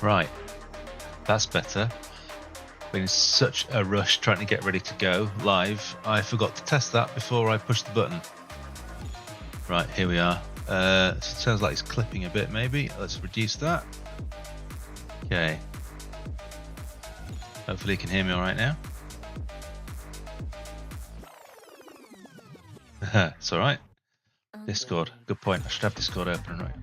Right, that's better. Been in such a rush trying to get ready to go live, I forgot to test that before I pushed the button. Right, here we are. So it sounds like it's clipping a bit maybe. Let's reduce that. Okay. Hopefully you can hear me all right now. It's all right. Discord, good point. I should have Discord open, right?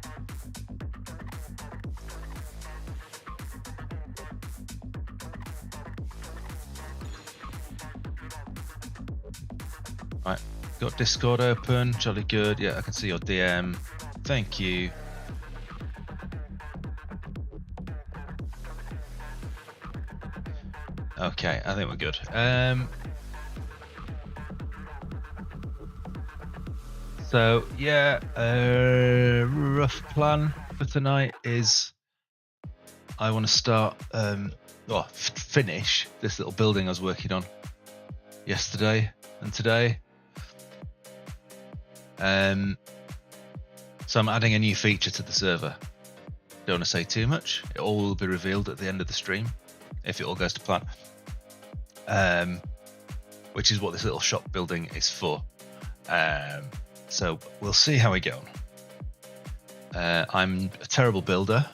Right, got Discord open, jolly good. Yeah, I can see your DM. Thank you. Okay, I think we're good. So yeah, rough plan for tonight is I want to start, finish this little building I was working on yesterday and today. So I'm adding a new feature to the server. Don't want to say too much. It all will be revealed at the end of the stream, if it all goes to plan. Which is what this little shop building is for. So we'll see how we go on. I'm a terrible builder.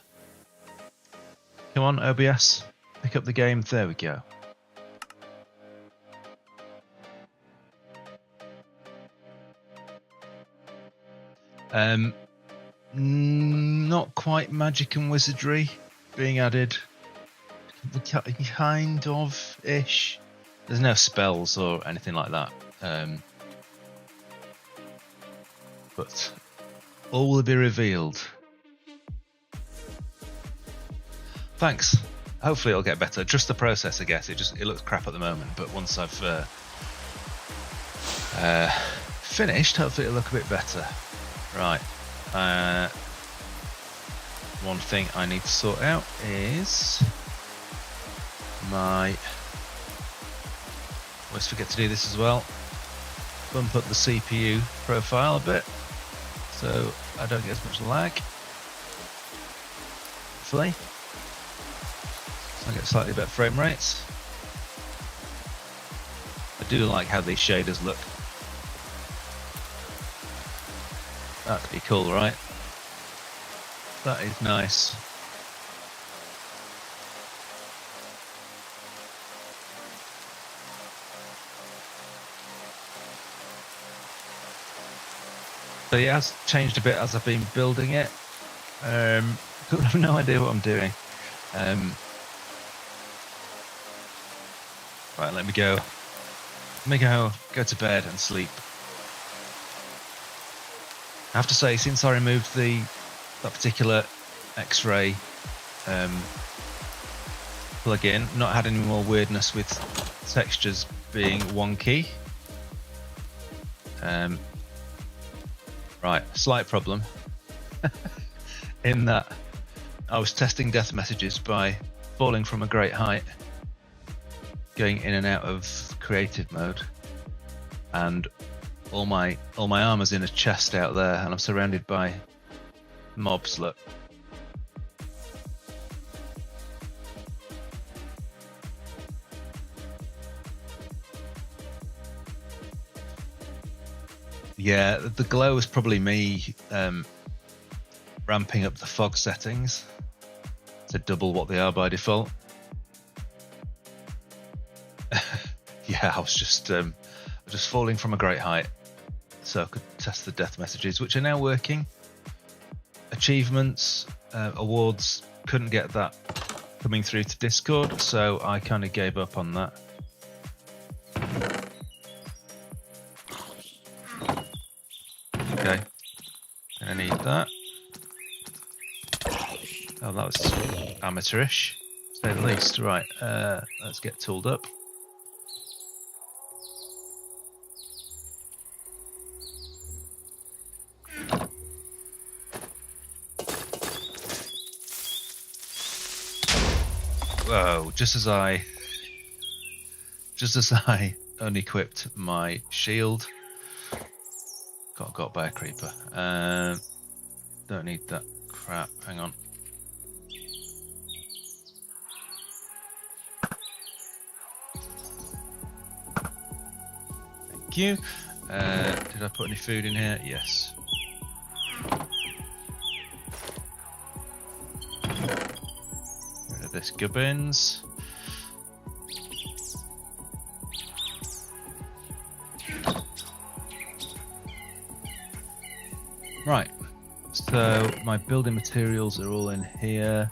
Come on, OBS, pick up the game. There we go. Not quite magic and wizardry being added. Kind of ish. There's no spells or anything like that. But all will be revealed. Thanks. Hopefully it'll get better. Just the process, I guess. It looks crap at the moment, but once I've finished, hopefully it'll look a bit better. Right. One thing I need to sort out is my. Always forget to do this as well. Bump up the CPU profile a bit, so I don't get as much lag. Hopefully, so I get slightly better frame rates. I do like how these shaders look. That'd be cool, right? That is nice. So yeah, it has changed a bit as I've been building it. I have no idea what I'm doing. Right, let me go. Let me go to bed and sleep. I have to say, since I removed that particular X-ray plugin, not had any more weirdness with textures being wonky. Right, slight problem in that I was testing death messages by falling from a great height, going in and out of creative mode, and all my armor's in a chest out there, and I'm surrounded by mobs. Look. Yeah, the glow is probably me ramping up the fog settings to double what they are by default. Yeah, I was just falling from a great height, so I could test the death messages, which are now working. Achievements, awards, couldn't get that coming through to Discord, so I kind of gave up on that. Okay, I need that. Oh, that was amateurish, to say the least. Right, let's get tooled up. Whoa, just as I unequipped my shield, got by a creeper. Don't need that crap. Hang on. Thank you. Did I put any food in here? Yes. Rid of this gubbins. Right. So my building materials are all in here.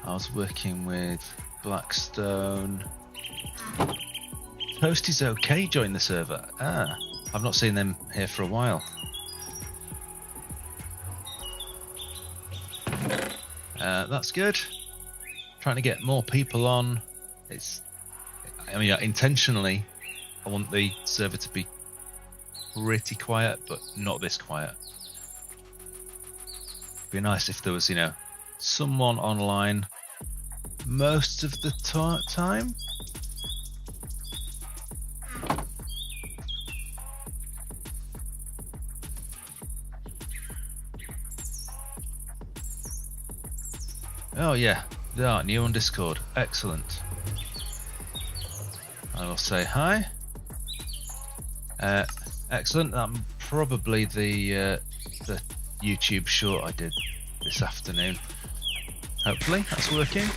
I was working with Blackstone. Toasty's okay joined the server. Ah, I've not seen them here for a while. That's good. Trying to get more people on. I mean, intentionally, I want the server to be pretty quiet, but not this quiet. It'd be nice if there was, someone online most of the time. Oh yeah, they are new on Discord. Excellent. I will say hi. Excellent. That's probably the YouTube short I did this afternoon. Hopefully that's working.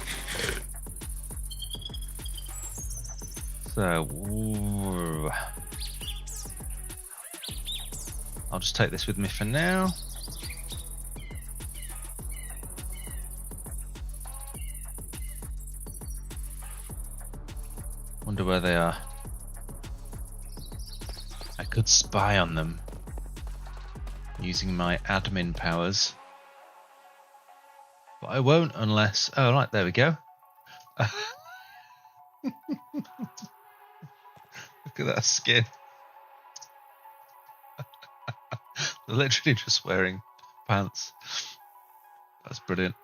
So I'll just take this with me for now. Wonder where they are. I could spy on them using my admin powers, but I won't unless... Oh, right, there we go. Look at that skin. They're literally just wearing pants. That's brilliant.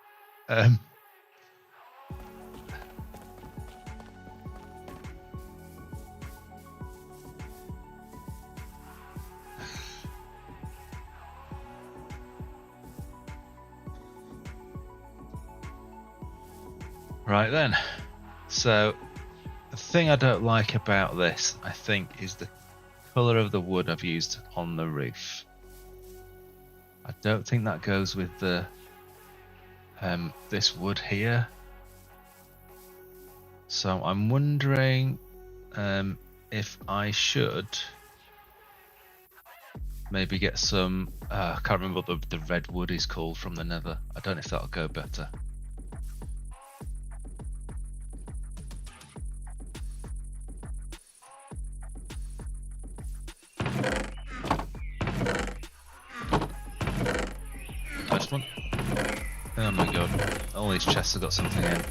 Right then, so the thing I don't like about this, I think, is the colour of the wood I've used on the roof. I don't think that goes with the this wood here. So I'm wondering if I should maybe get some, I can't remember what the red wood is called from the nether. I don't know if that'll go better. First one. Oh my god, all these chests have got something in.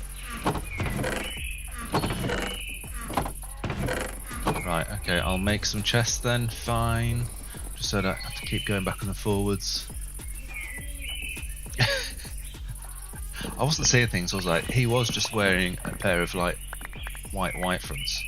Right, okay, I'll make some chests then, fine. Just so I don't have to keep going back and forwards. I wasn't seeing things, I was like, he was just wearing a pair of like white fronts.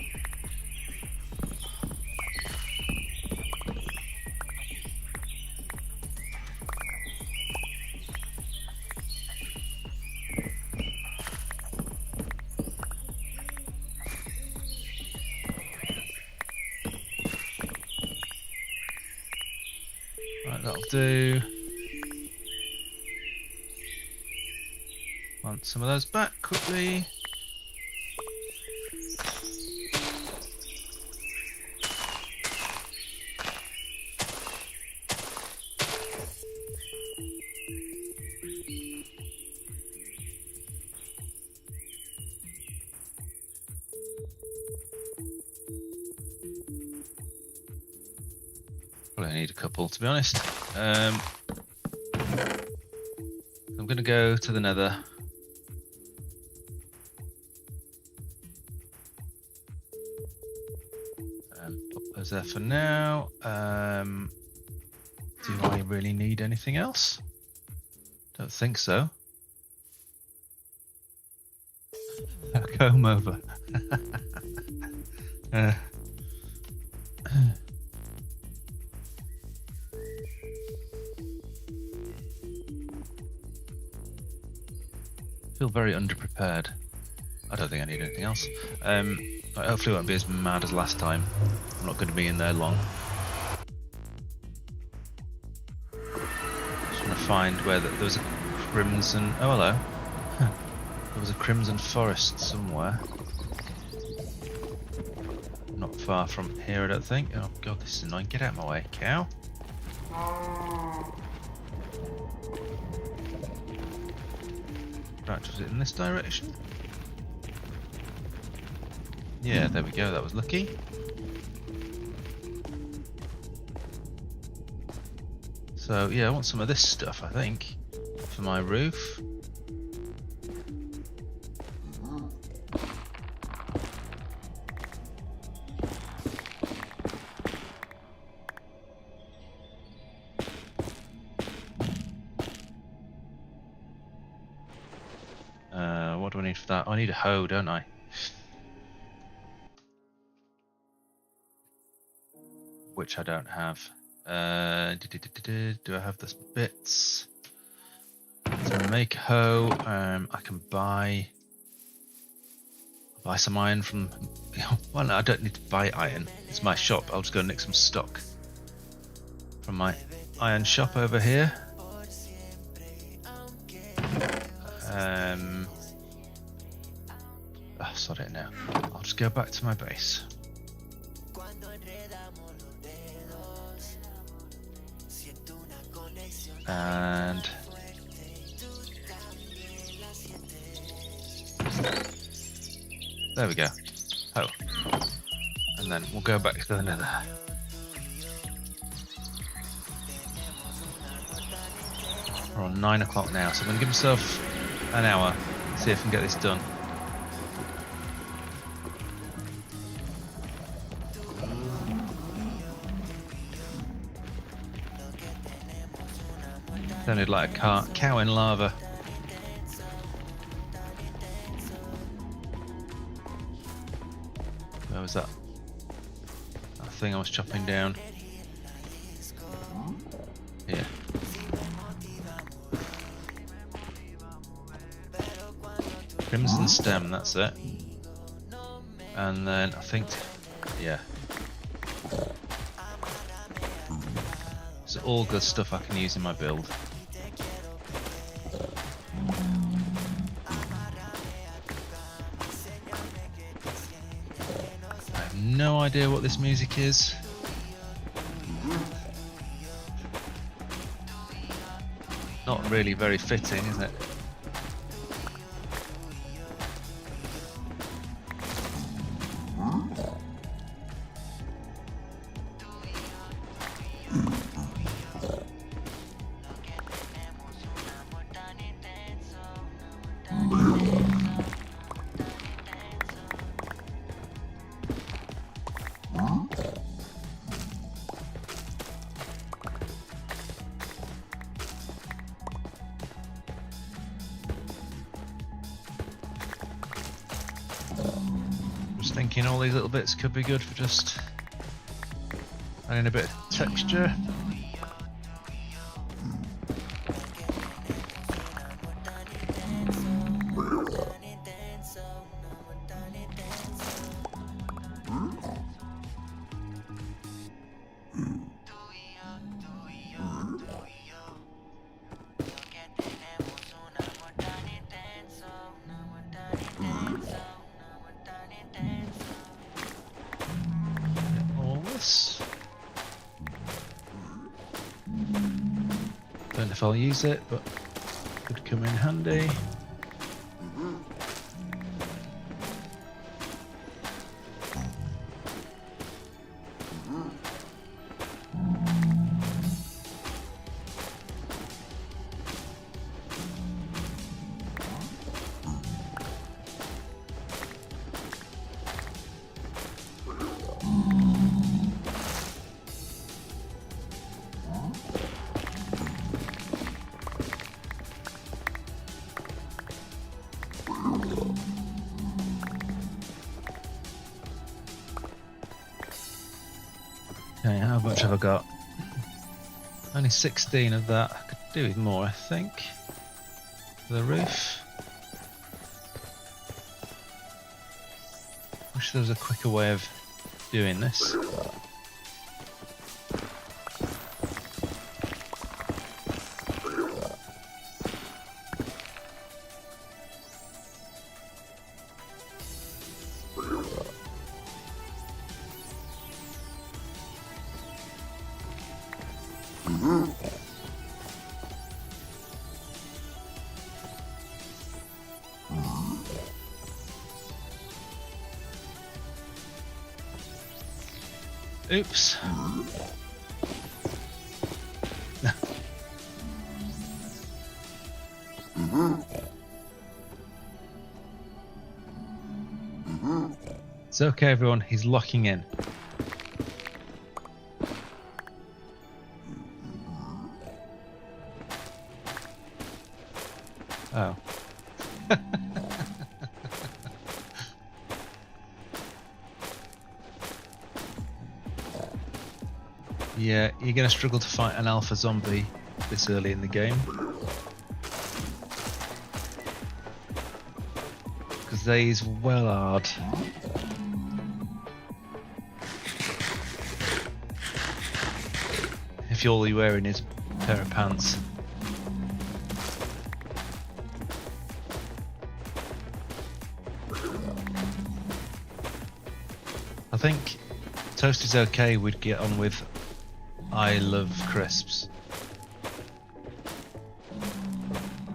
Right, that'll do. Want some of those back quickly. Probably need a couple, to be honest. I'm going to go to the nether. Put those there for now. Do I really need anything else? Don't think so. Comb over. feel very underprepared. I don't think I need anything else. Hopefully it won't be as mad as last time. I'm not going to be in there long. Just trying to find where there was a crimson... Oh, hello. There was a crimson forest somewhere. Not far from here, I don't think. Oh god, this is annoying. Get out of my way, cow. Right, was it in this direction? Yeah, there we go, that was lucky. So, yeah, I want some of this stuff, I think, for my roof. What do I need for that? I need a hoe, don't I? Which I don't have. Do I have the bits? To make a hoe, I can buy some iron from... Well, no, I don't need to buy iron. It's my shop. I'll just go nick some stock from my iron shop over here. Oh, sod it now. I'll just go back to my base. And there we go. Oh, and then we'll go back to the nether. We're on 9 o'clock now, so I'm going to give myself an hour, see if I can get this done. Sounded like a cow in lava. Where was that? That thing I was chopping down. Here. Crimson stem, that's it. And then I think, yeah. So all good stuff I can use in my build. I have no idea what this music is. Not really very fitting, is it? Thinking all these little bits could be good for just adding a bit of texture. Don't know if I'll use it, but could come in handy. Okay, how much have I got? Only 16 of that. I could do with more, I think. For the roof. wish there was a quicker way of doing this. Oops. It's okay, everyone. He's locking in. Oh. Yeah, you're going to struggle to fight an alpha zombie this early in the game. Because they's well hard. If all you're wearing is a pair of pants. I think Toast is okay, we'd get on with I love crisps.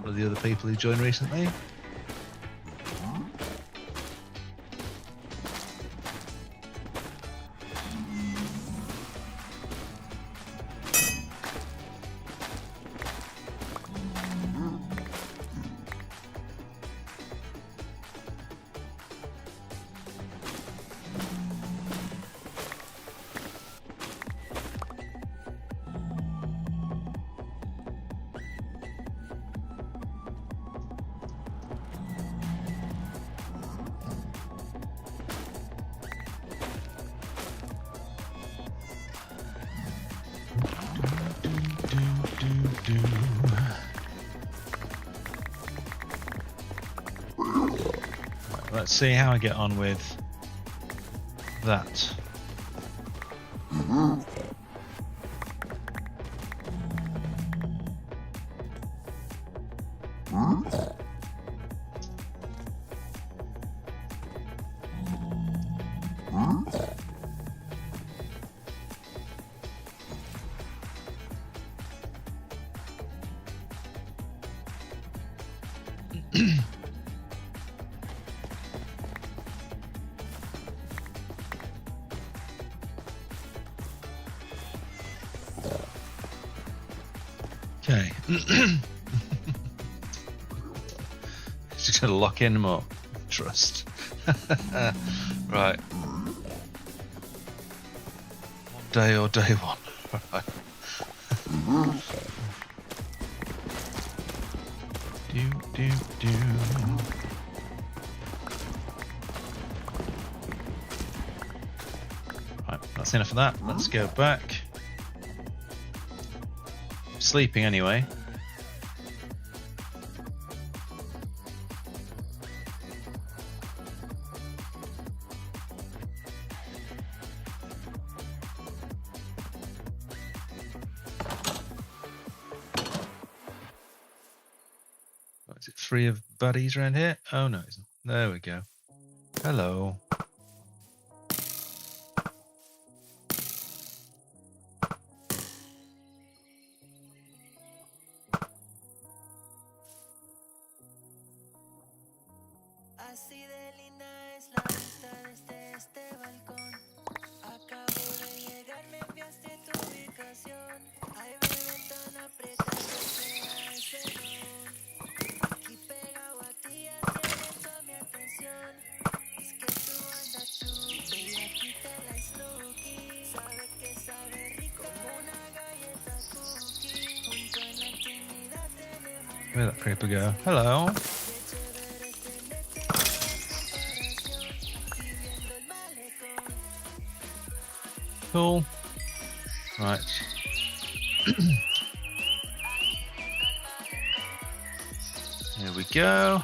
What are the other people who joined recently? Let's see how I get on with that. Okay. Just gonna lock in more trust. Right. One day or day one. Right. Do. Right, that's enough of that. Let's go back. Sleeping anyway. What is it? 3 of buddies around here? Oh no, it isn't. There we go. Hello. Así de linda es la vista desde este balcón. Acabo de llegar, me enviaste tu ubicación. Ay, bebé, tan apretado sea ese don. Aquí pegado a ti, ya tienes toda mi atención. Es que tú andas chupe y aquí te la snooki. Sabe que sabe rico como una galleta cookie. Junto en la intimidad tenemos. Where'd that creeper go? Hello. Cool. Right. Here we go.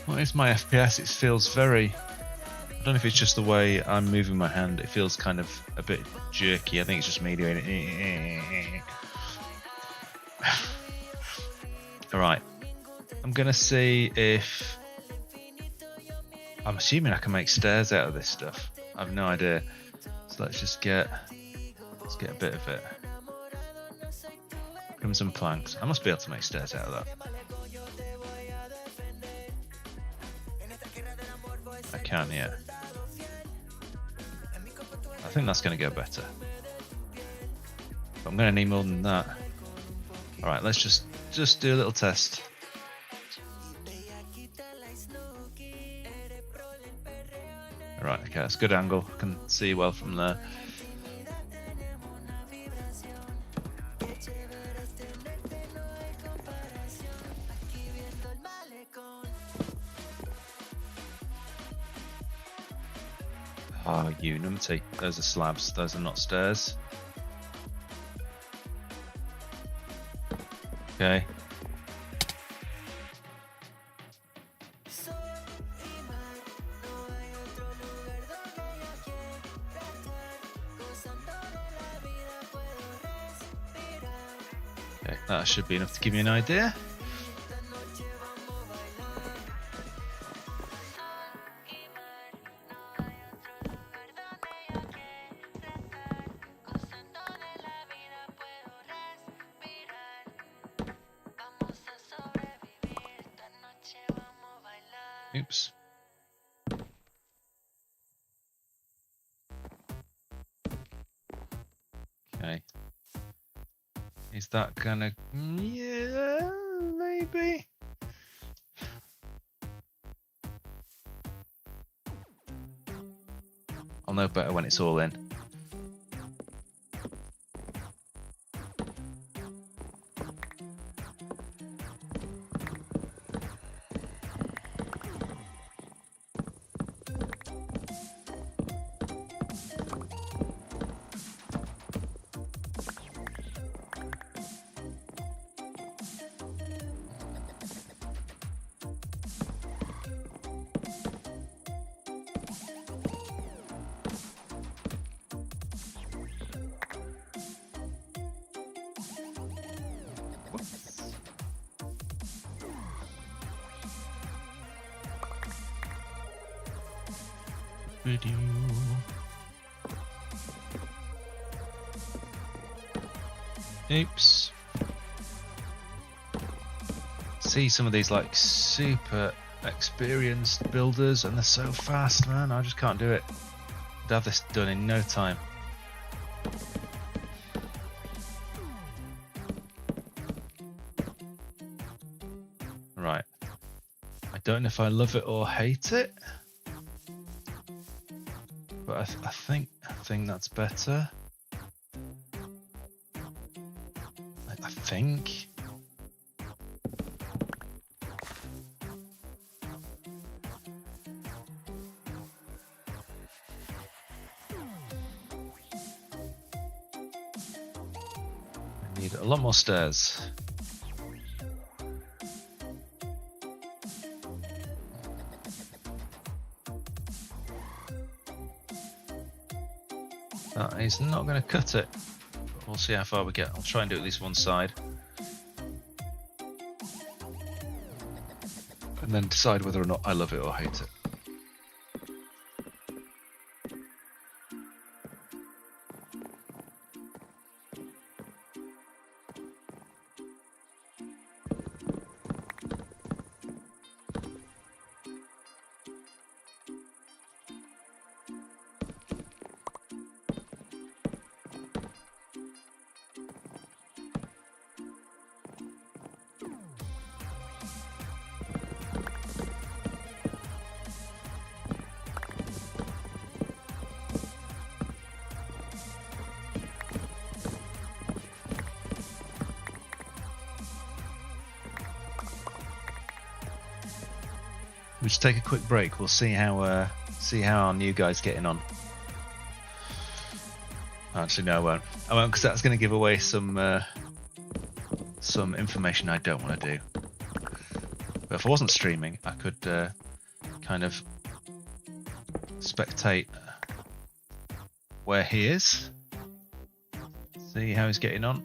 What is my FPS? It feels very... I don't know if it's just the way I'm moving my hand. It feels kind of a bit jerky. I think it's just me doing it. Alright. I'm going to see if... I'm assuming I can make stairs out of this stuff. I have no idea. So let's get a bit of it. Crimson planks. I must be able to make stairs out of that. I can't yet. I think that's going to go better. But I'm going to need more than that. Alright, let's just do a little test. Alright, okay, that's a good angle. I can see well from there. Oh, you numpty. Those are slabs, those are not stairs. Okay. Okay, that should be enough to give you an idea. Oops. Okay. Is that gonna... Yeah, maybe. I'll know better when it's all in. Video. Oops. See some of these like super experienced builders and they're so fast, man. I just can't do it. I'd have this done in no time. Right. I don't know if I love it or hate it. But I think that's better. I think. I need a lot more stairs. That is not going to cut it. But we'll see how far we get. I'll try and do at least one side. And then decide whether or not I love it or hate it. We'll just take a quick break. We'll see how our new guy's getting on. Actually, no, I won't. I won't, because that's going to give away some information I don't want to do. But if I wasn't streaming, I could kind of spectate where he is, see how he's getting on.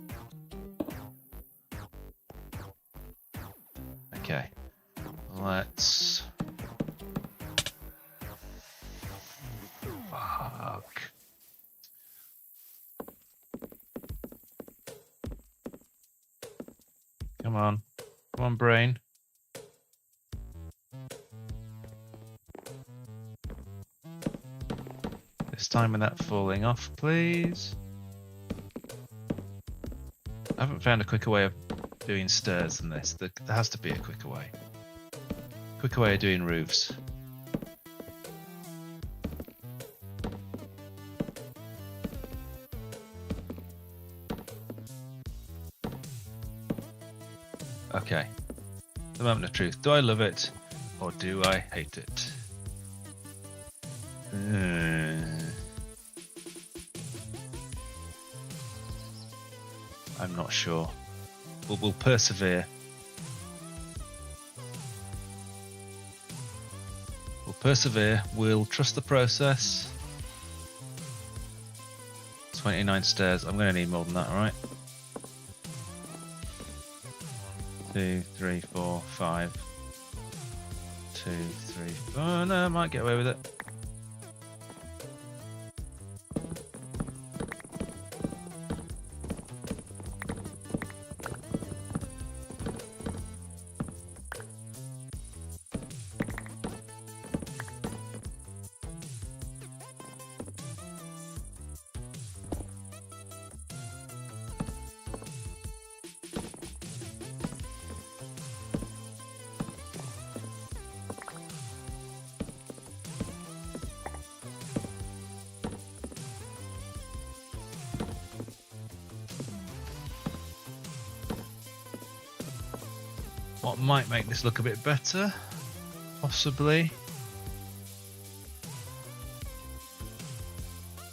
Okay, let's... Fuck. Come on. Come on, brain. This time without falling off, please. I haven't found a quicker way of doing stairs than this. There has to be a quicker way. Quicker way of doing roofs. Okay. The moment of truth. Do I love it or do I hate it? I'm not sure. We'll persevere. We'll persevere. We'll trust the process. 29 stairs. I'm going to need more than that, alright? 2, 3, 4, 5. 2, 3. Oh no, I might get away with it. What might make this look a bit better, possibly,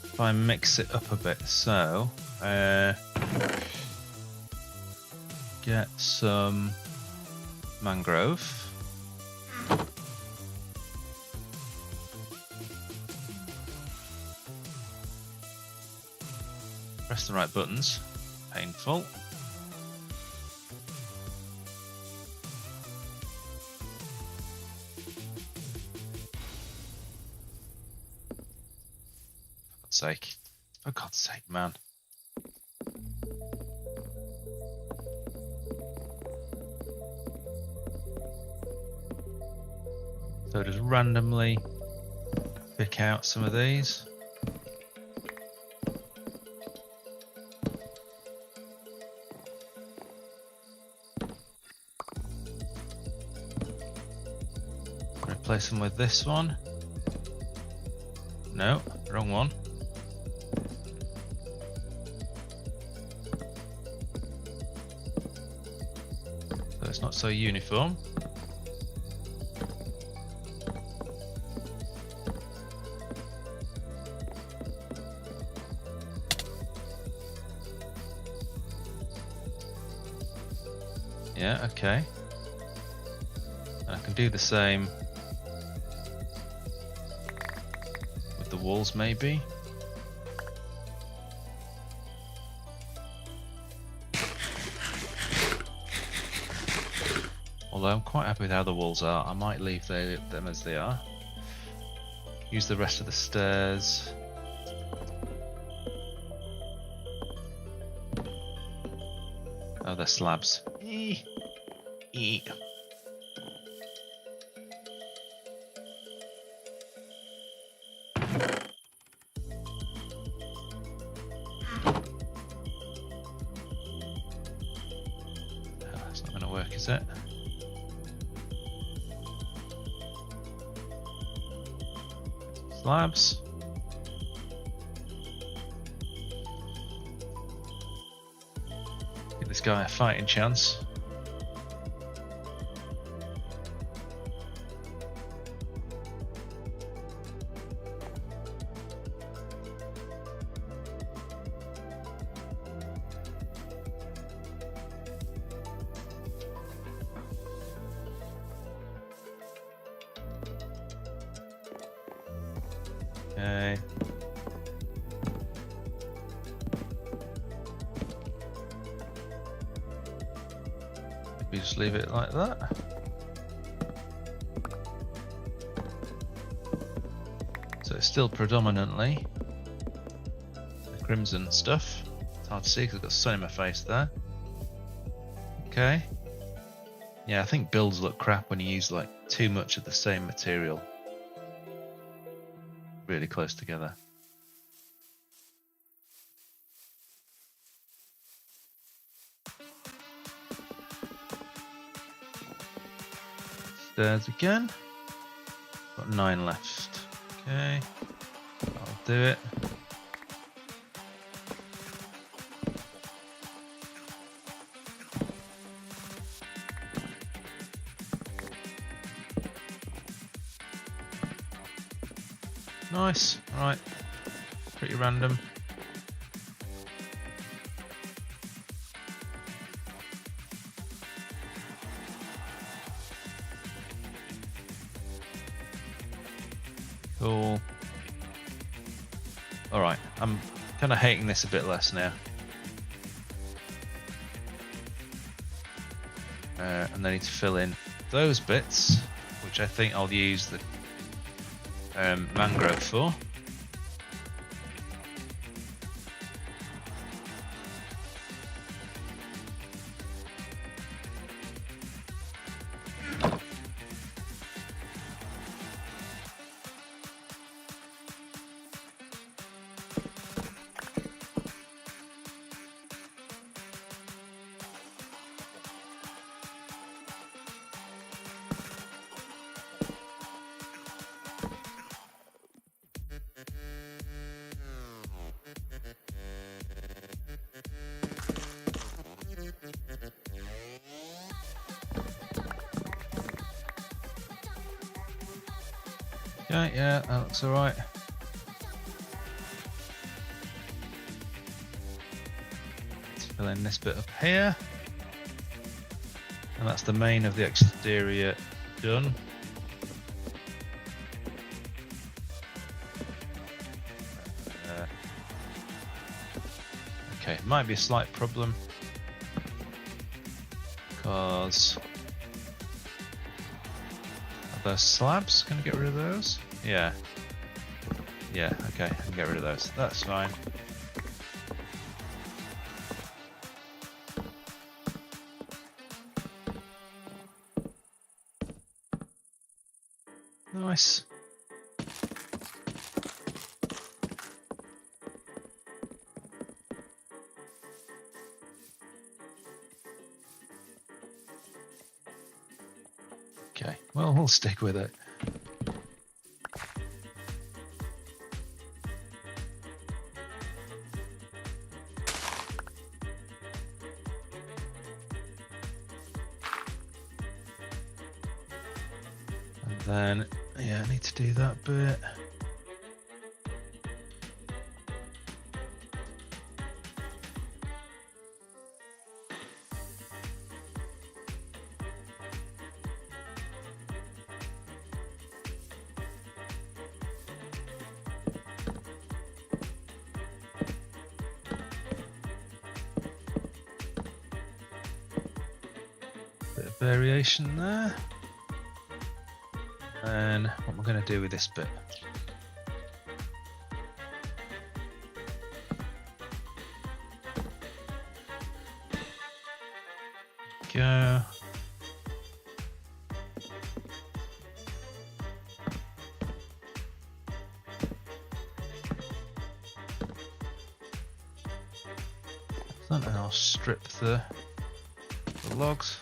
if I mix it up a bit. So, get some mangrove. Press the right buttons. Painful. For God's sake, man. So just randomly pick out some of these. Replace them with this one. No, wrong one. It's not so uniform. Yeah, okay. And I can do the same with the walls, maybe. Although I'm quite happy with how the walls are, I might leave them as they are. Use the rest of the stairs. Oh, they're slabs. That's not going to work, is it? Slabs. Give this guy a fighting chance. Okay. Maybe just leave it like that. So it's still predominantly the crimson stuff. It's hard to see because I've got sun in my face there. Okay. Yeah, I think builds look crap when you use like too much of the same material really close together. Stairs again. Got 9 left. Okay, I'll do it. Nice. All right. Pretty random. Cool. All right. I'm kind of hating this a bit less now. And I need to fill in those bits, which I think I'll use the mangrove for. Okay, yeah, that looks alright. Let's fill in this bit up here. And that's the main of the exterior done. Okay, might be a slight problem because are those slabs? Can I get rid of those? Yeah. Yeah, okay, I can get rid of those. That's fine. Nice. Okay, well, we'll stick with it. And then, yeah, I need to do that bit. Bit of variation there. And what am I going to do with this bit? Go. And I'll strip the logs.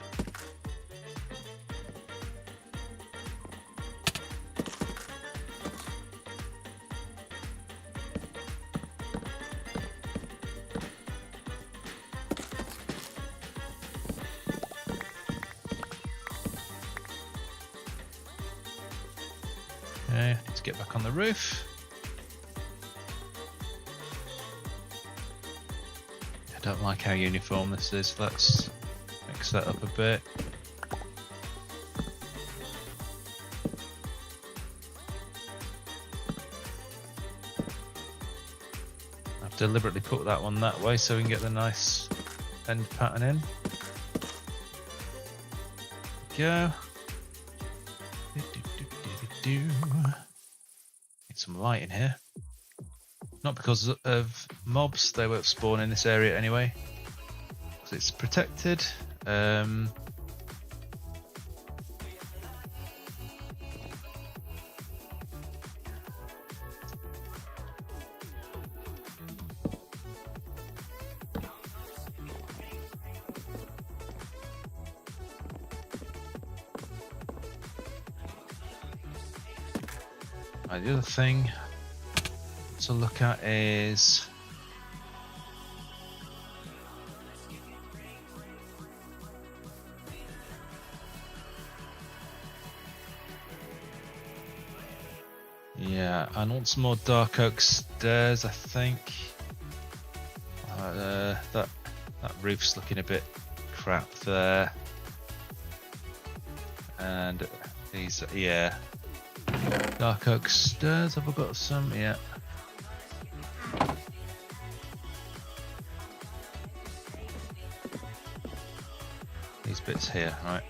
Okay, let's get back on the roof. I don't like how uniform this is. Let's mix that up a bit. deliberately put that one that way so we can get the nice end pattern in. Go. Need some light in here. Not because of mobs, they won't spawn in this area anyway. Because it's protected. The other thing to look at is I want some more dark oak stairs, I think. That roof's looking a bit crap there, and these, dark oak stairs, have I got some? Yeah. These bits here, right.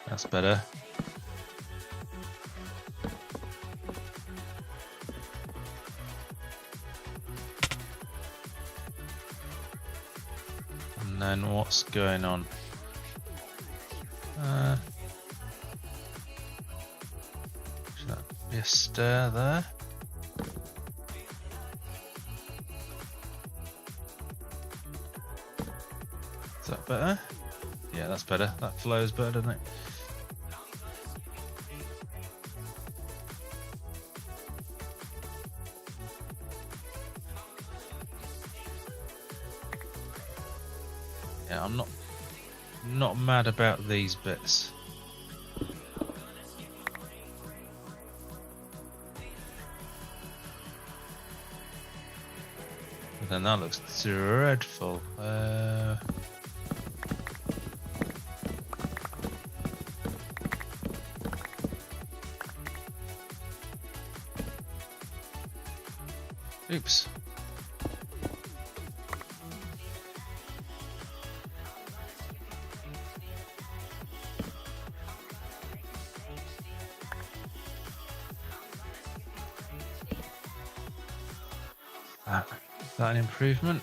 That's better. And then what's going on? Should that be a stair there? Is that better? Yeah, that's better. That flows better, doesn't it? Yeah, I'm not mad about these bits. But then that looks dreadful. Oops. Is that an improvement?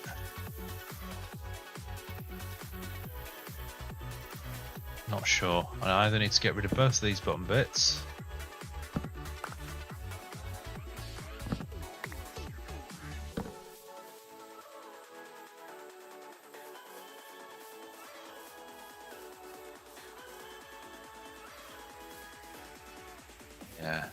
Not sure. I either need to get rid of both of these bottom bits. Yeah.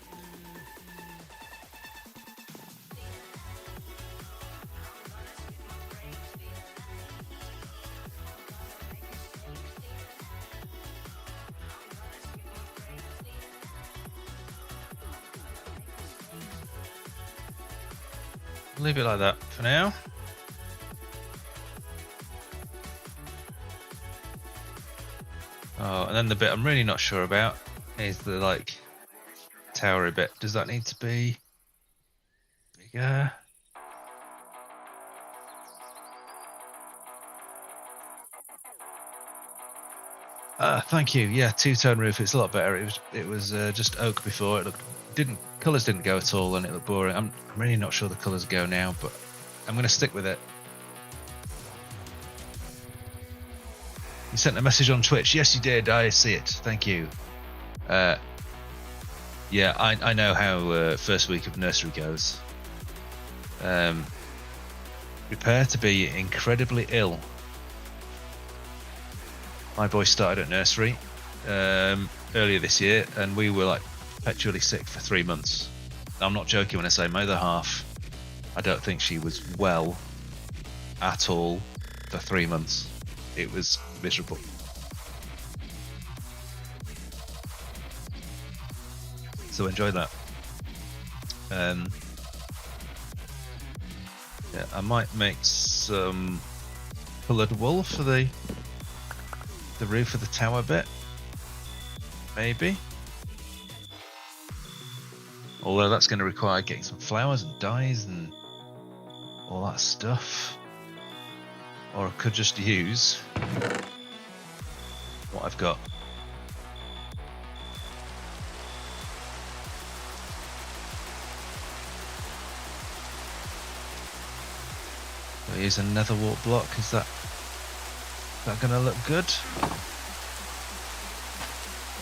Leave it like that for now. Oh, and then the bit I'm really not sure about is the towery bit. Does that need to be bigger? Thank you. Yeah, two-tone roof. It's a lot better. It was just oak before. It colours didn't go at all, and it looked boring. I'm really not sure the colours go now, but I'm going to stick with it. You sent a message on Twitch. Yes, you did. I see it. Thank you. Yeah, I know how first week of nursery goes. Prepare to be incredibly ill. My boy started at nursery earlier this year, and we were perpetually sick for 3 months. I'm not joking when I say my other half, I don't think she was well at all for 3 months. It was miserable. So enjoy that. Yeah, I might make some coloured wool for the roof of the tower bit, maybe. Although that's going to require getting some flowers and dyes and all that stuff. Or I could just use what I've got. I'll use another warp block. Is that going to look good?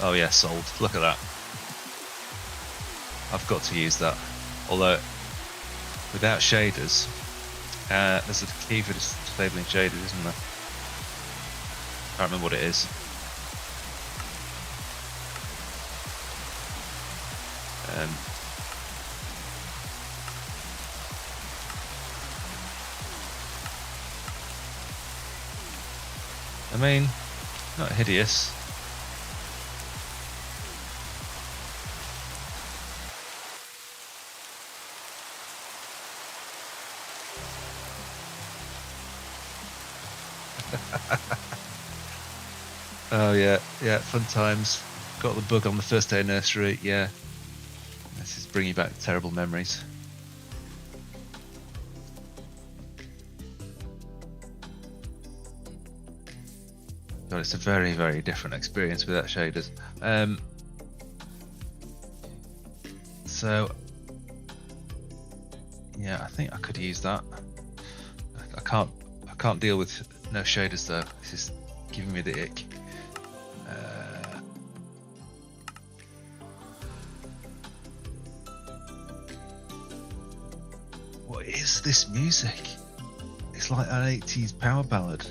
Oh yeah, sold. Look at that. I've got to use that. Although without shaders, there's a key for disabling shaders, isn't there? I can't remember what it is. I mean, not hideous. Oh yeah, fun times. Got the bug on the first day of nursery, yeah. This is bringing back terrible memories. God, it's a very, very different experience without shaders. So, yeah, I think I could use that. I can't deal with no shaders though. This is giving me the ick. What is this music? It's like an 80s power ballad.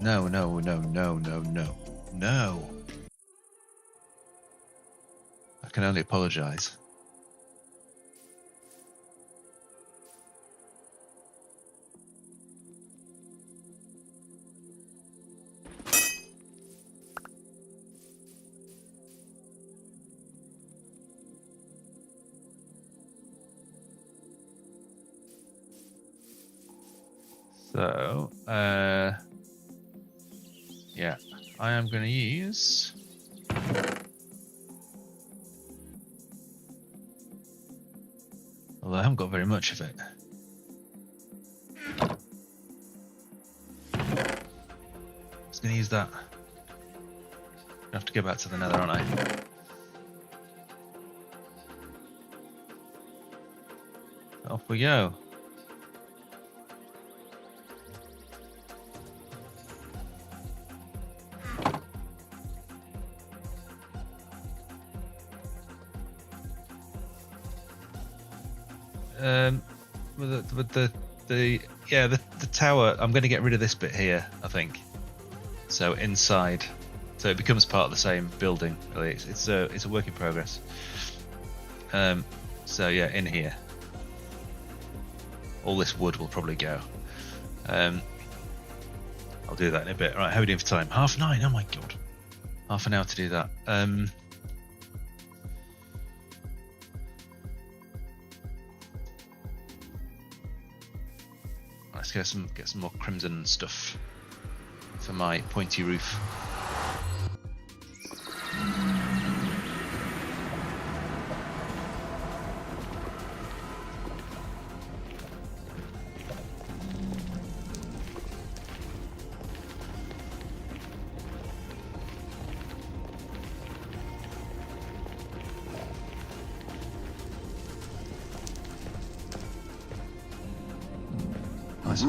No. I can only apologise. So, yeah, I am going to use although I haven't got very much of it. I was going to use that. I have to go back to the nether, aren't I? Off we go. With the tower, I'm going to get rid of this bit here, I think. So inside, so it becomes part of the same building. Really, it's a work in progress. So yeah, in here, all this wood will probably go. I'll do that in a bit. Right, how are we doing for time? 9:30. Oh my god, half an hour to do that. Let's get some more crimson stuff for my pointy roof.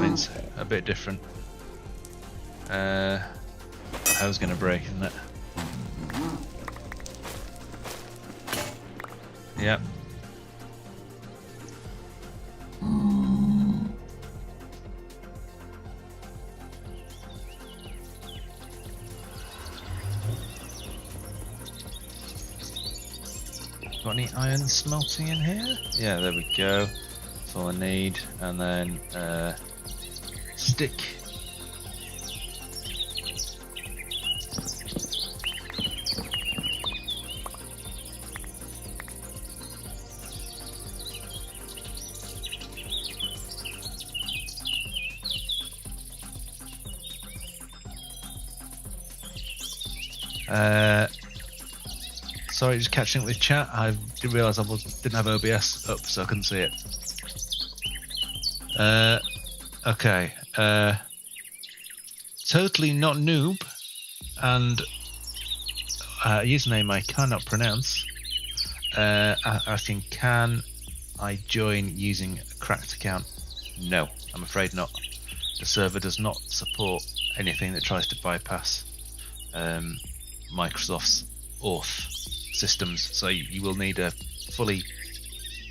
It's a bit different. The house going to break, isn't it? Yep. Got any iron smelting in here? Yeah, there we go. That's all I need. And then stick. Sorry, just catching up with chat. I didn't realise didn't have OBS up, so I couldn't see it. Okay. Totally not noob, and username I cannot pronounce. Asking, can I join using a cracked account? No, I'm afraid not. The server does not support anything that tries to bypass Microsoft's auth systems, so you will need a fully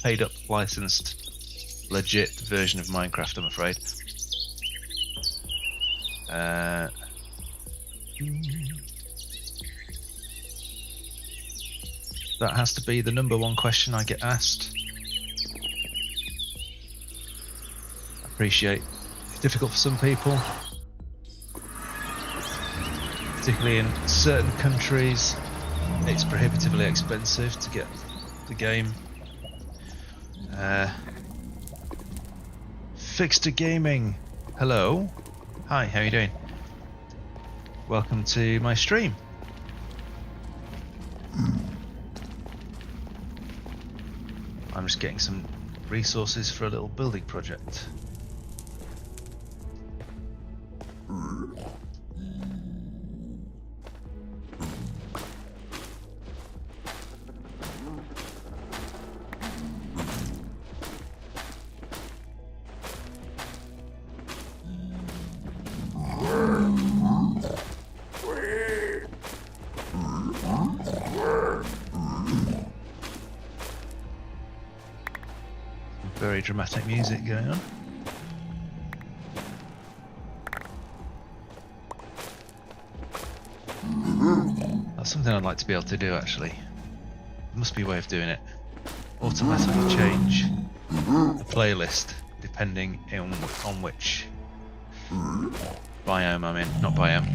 paid up, licensed, legit version of Minecraft, I'm afraid. That has to be the #1 question I get asked. I appreciate it's difficult for some people, particularly in certain countries. It's prohibitively expensive to get the game. Fixter Gaming, hello. Hi, how are you doing? Welcome to my stream. I'm just getting some resources for a little building project. Very dramatic music going on. That's something I'd like to be able to do, actually. There must be a way of doing it. Automatically change the playlist depending on which biome I'm in. Not biome.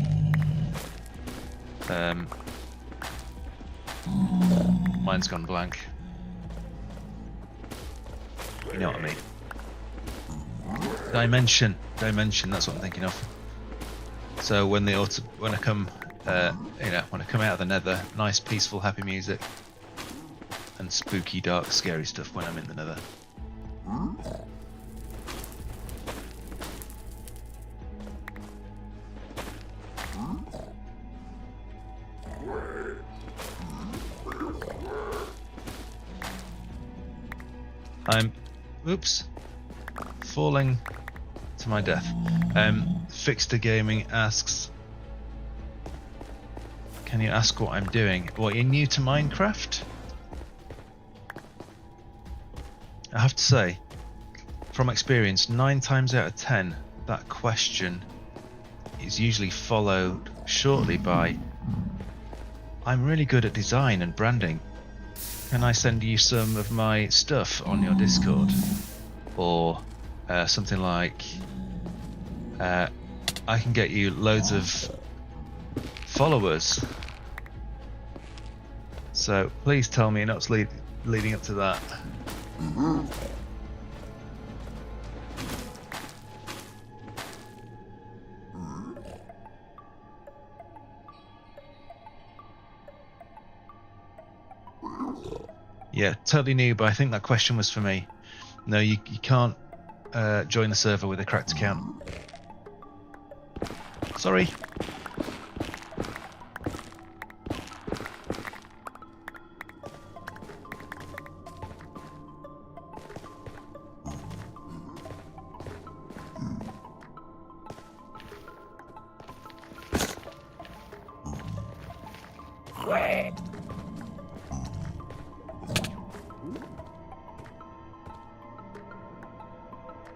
Mine's gone blank. You know what I mean. Dimension, that's what I'm thinking of. So when I come, when I come out of the Nether, nice, peaceful, happy music, and spooky, dark, scary stuff when I'm in the Nether. Oops, falling to my death. Fixter Gaming asks, can you ask what I'm doing? What, you're new to Minecraft? I have to say, from experience, 9 times out of 10, that question is usually followed shortly by, I'm really good at design and branding. Can I send you some of my stuff on your Discord? Or something like, I can get you loads of followers. So please tell me not leading up to that. Yeah, totally new, but I think that question was for me. No, you can't join the server with a cracked account. Sorry.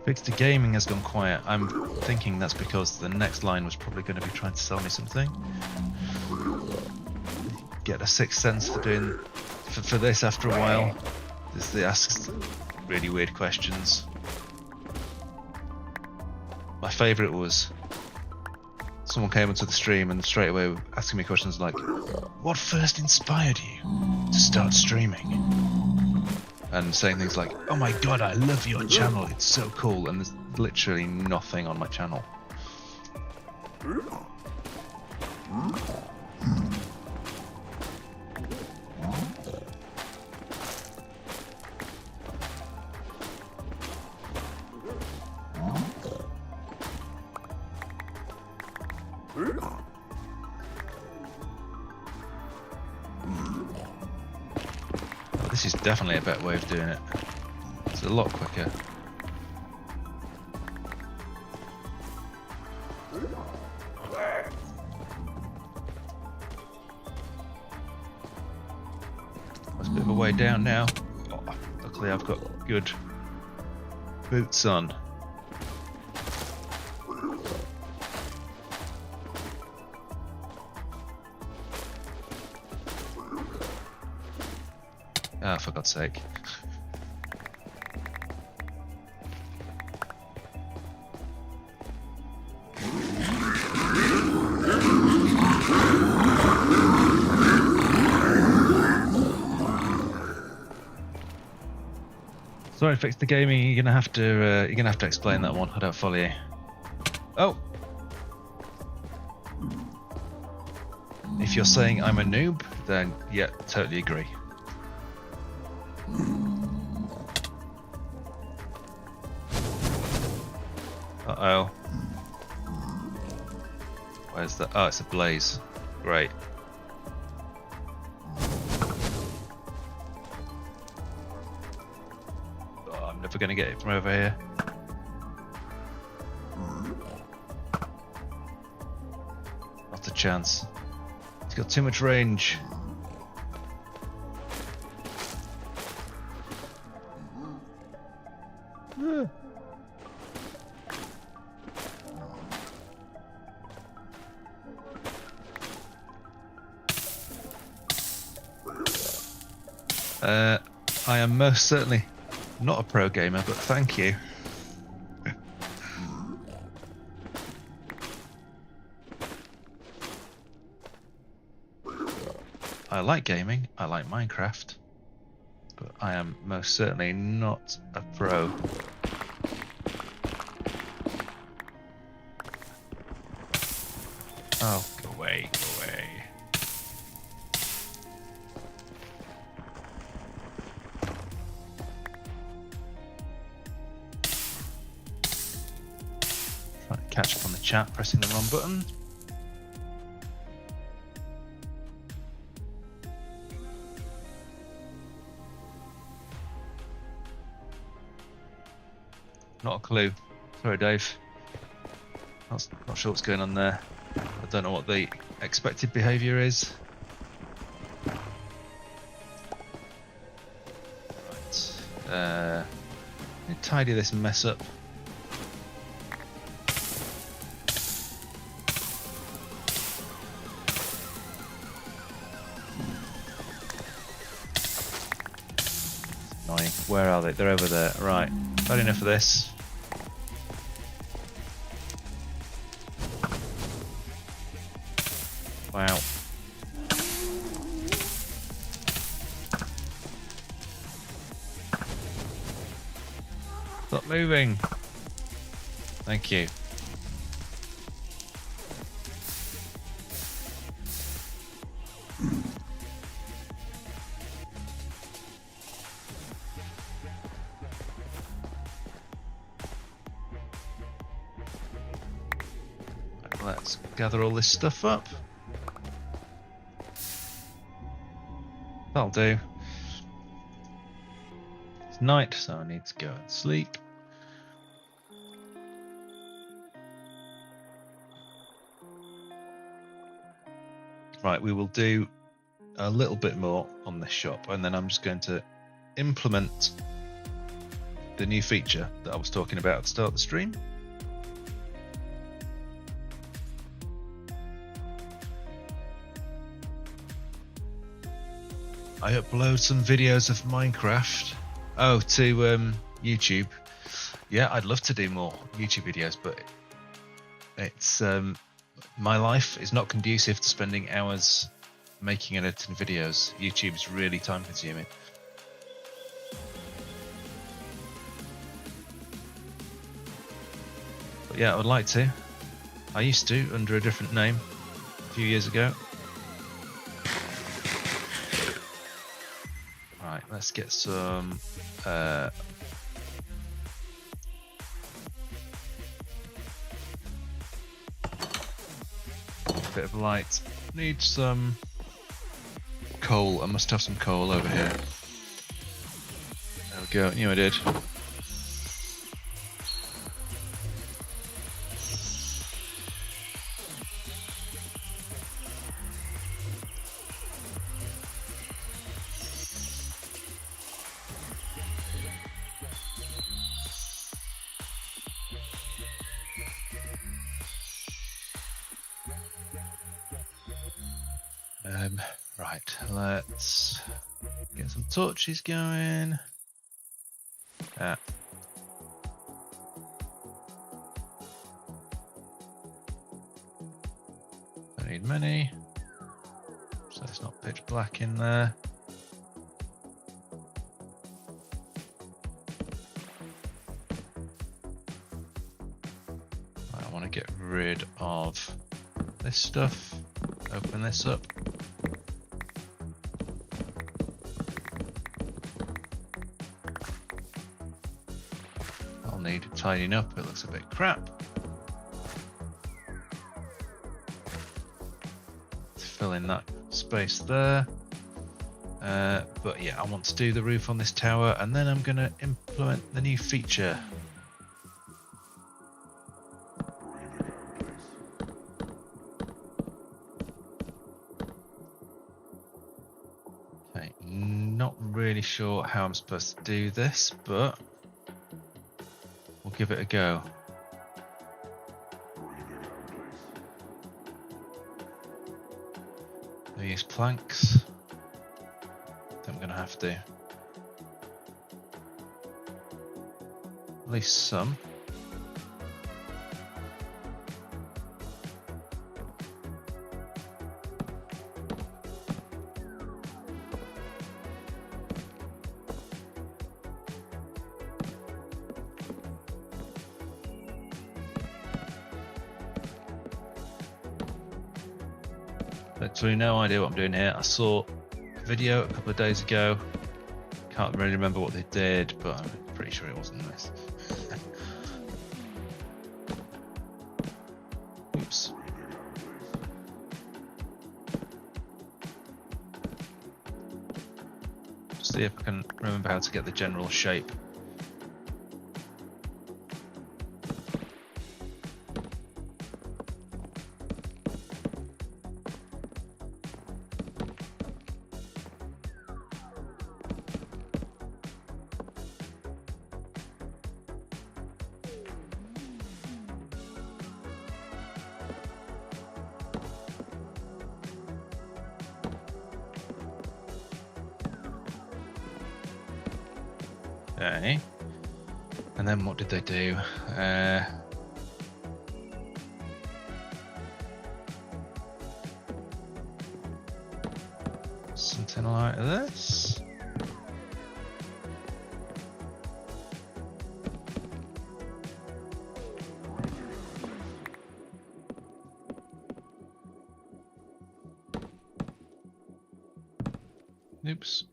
Fixter Gaming has gone quiet. I'm thinking that's because the next line was probably going to be trying to sell me something. Get a sixth sense for doing for this after a while. They ask really weird questions. My favourite was someone came onto the stream and straight away were asking me questions like, "What first inspired you to start streaming?" And saying things like, "Oh my god, I love your channel, it's so cool," and there's literally nothing on my channel. This is definitely a better way of doing it. It's a lot quicker. That's a bit of a way down now. Oh, luckily I've got good boots on. Ah, for God's sake. Sorry, Fix the Gaming. You're gonna have to explain that one. I don't follow you. Oh, if you're saying I'm a noob, then yeah, totally agree. Uh-oh. Where's that? Oh, it's a blaze. Great. Oh, I'm never going to get it from over here. Not a chance. It's got too much range. I am most certainly not a pro gamer, but thank you. I like gaming, I like Minecraft, but I am most certainly not a pro. Oh, go away, go away. Trying to catch up on the chat, pressing the wrong button. Not a clue. Sorry, Dave. Not sure what's going on there. I don't know what the expected behaviour is. Right. Let me tidy this mess up. Annoying. Where are they? They're over there. Right. Had enough of this. Wow. Stop moving. Thank you. Let's gather all this stuff up. That'll do. It's night, so I need to go and sleep. Right, we will do a little bit more on this shop, and then I'm just going to implement the new feature that I was talking about at the start of the stream. I upload some videos of Minecraft. Oh, to YouTube. Yeah, I'd love to do more YouTube videos, but it's my life is not conducive to spending hours making and editing videos. YouTube's really time consuming. But yeah, I would like to. I used to under a different name a few years ago. Right, let's get some bit of light. Need some coal. I must have some coal over here. a go. Knew I did. Right, let's get some torches going. I don't need many, so it's not pitch black in there. Right, I want to get rid of this stuff. Open this up. I'll need tidying up, it looks a bit crap. Let's fill in that space there. But yeah, I want to do the roof on this tower and then I'm going to implement the new feature. Okay, not really sure how I'm supposed to do this, but we'll give it a go. I'll use planks. I'm going to have to. At least some. Literally no idea what I'm doing here. I saw a video a couple of days ago. Can't really remember what they did, but I'm pretty sure it wasn't this. Oops. See if I can remember how to get the general shape. Okay, and then what did they do? Something like this. Oops.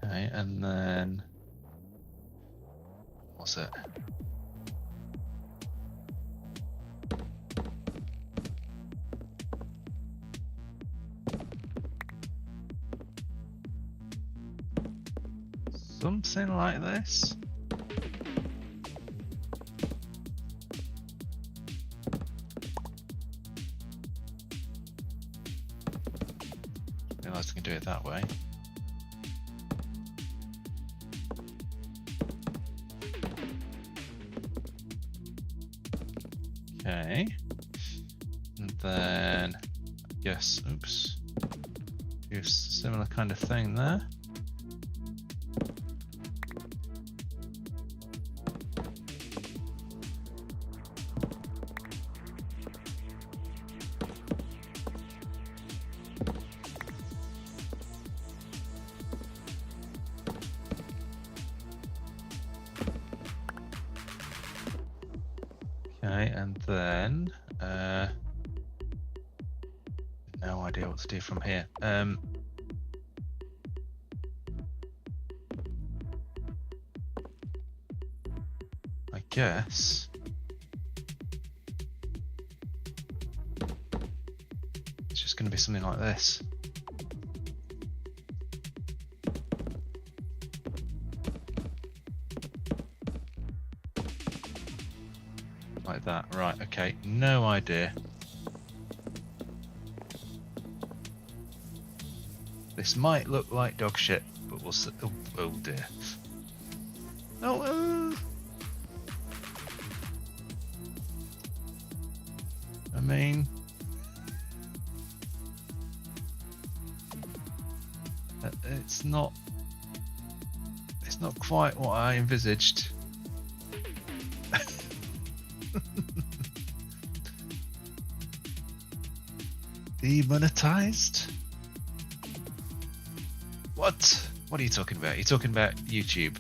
Okay, and then what's it? Something like this. Realised I can do it that way. Okay, and then I guess, oops, do a similar kind of thing there. Okay, and then no idea what to do from here. I guess maybe something like this. Like that, right, okay, no idea. This might look like dog shit, but we'll see. Oh dear. Oh, I mean, it's not quite what I envisaged. Demonetized? What? What are you talking about? You're talking about YouTube.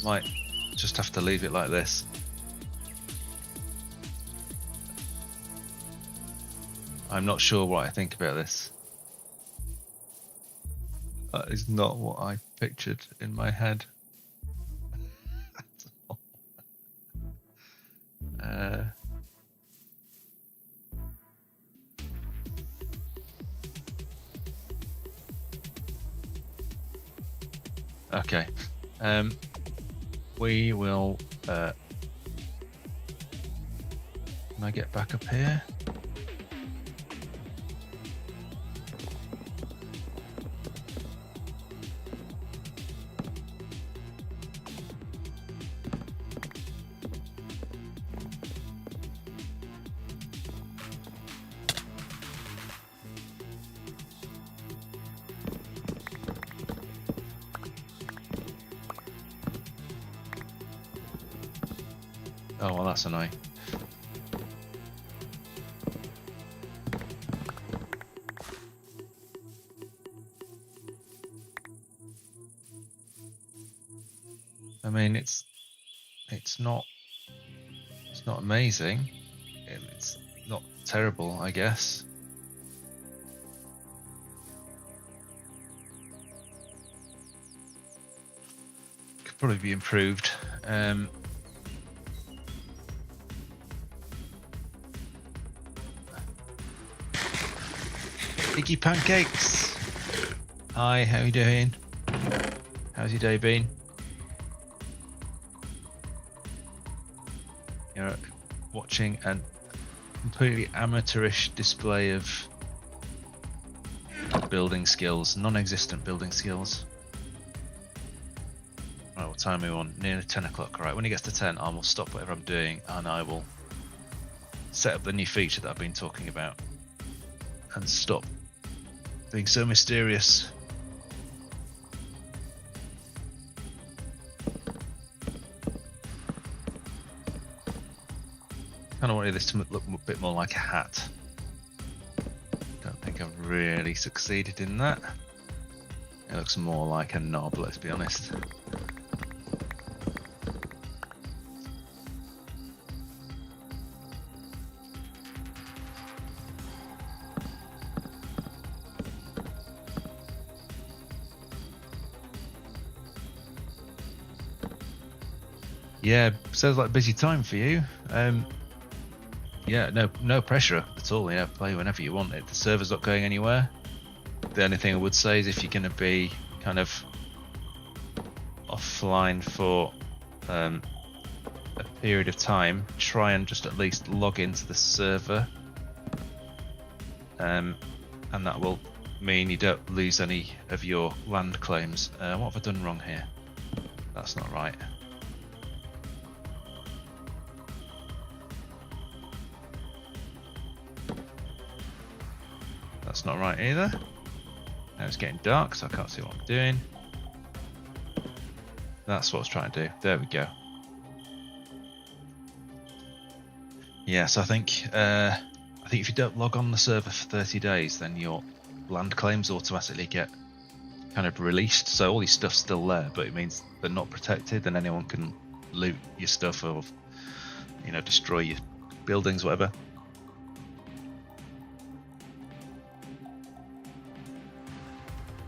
Might just have to leave it like this. I'm not sure what I think about this. That is not what I pictured in my head. Okay. We will. Can I get back up here? Oh, well, that's annoying. I mean, it's not amazing. It's not terrible, I guess. Could probably be improved. Iggy Pancakes! Hi, how you doing? How's your day been? You're watching a completely amateurish display of building skills, non-existent building skills. Right, what time are we on? Nearly 10 o'clock. Alright, when it gets to 10, I will stop whatever I'm doing and I will set up the new feature that I've been talking about and stop being so mysterious. Kind of wanted this to look a bit more like a hat. Don't think I've really succeeded in that. It looks more like a knob, let's be honest. Yeah, sounds like a busy time for you. Yeah, no pressure at all. Yeah, play whenever you want it. The server's not going anywhere. The only thing I would say is if you're going to be kind of offline for a period of time, try and just at least log into the server, and that will mean you don't lose any of your land claims. What have I done wrong here? That's not right. That's not right either. Now it's getting dark, so I can't see what I'm doing. That's what I was trying to do. There we go. Yes, I think if you don't log on the server for 30 days, then your land claims automatically get kind of released. So all your stuff's still there, but it means they're not protected, and anyone can loot your stuff or, you know, destroy your buildings, whatever.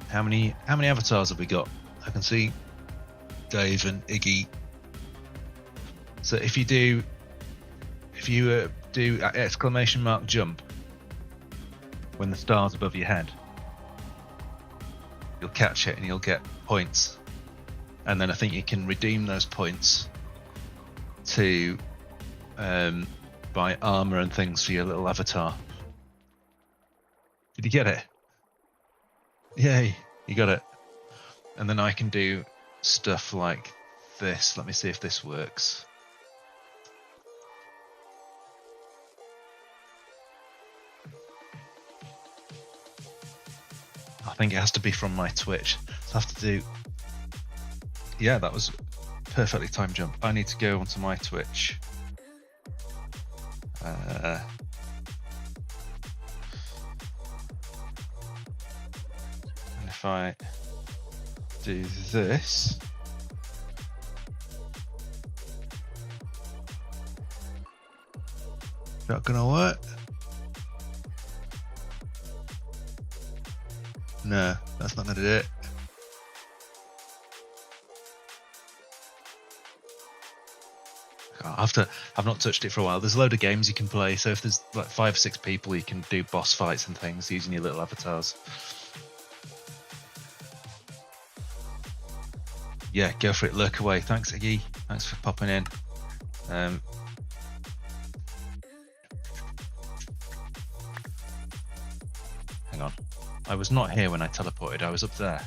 How many avatars have we got? I can see Dave and Iggy. So if you do exclamation mark jump when the star's above your head, you'll catch it and you'll get points. And then I think you can redeem those points to buy armor and things for your little avatar. Did you get it? Yay, you got it. And then I can do stuff like this. Let me see if this works. I think it has to be from my Twitch. So I have to do... Yeah, that was perfectly timed jump. I need to go onto my Twitch. And if I do this... Not gonna work? No, that's not gonna do it. I've not touched it for a while. There's a load of games you can play, so if there's like 5 or 6 people, you can do boss fights and things using your little avatars. Yeah, go for it, lurk away. Thanks, Iggy. Thanks for popping in. Hang on. I was not here when I teleported, I was up there.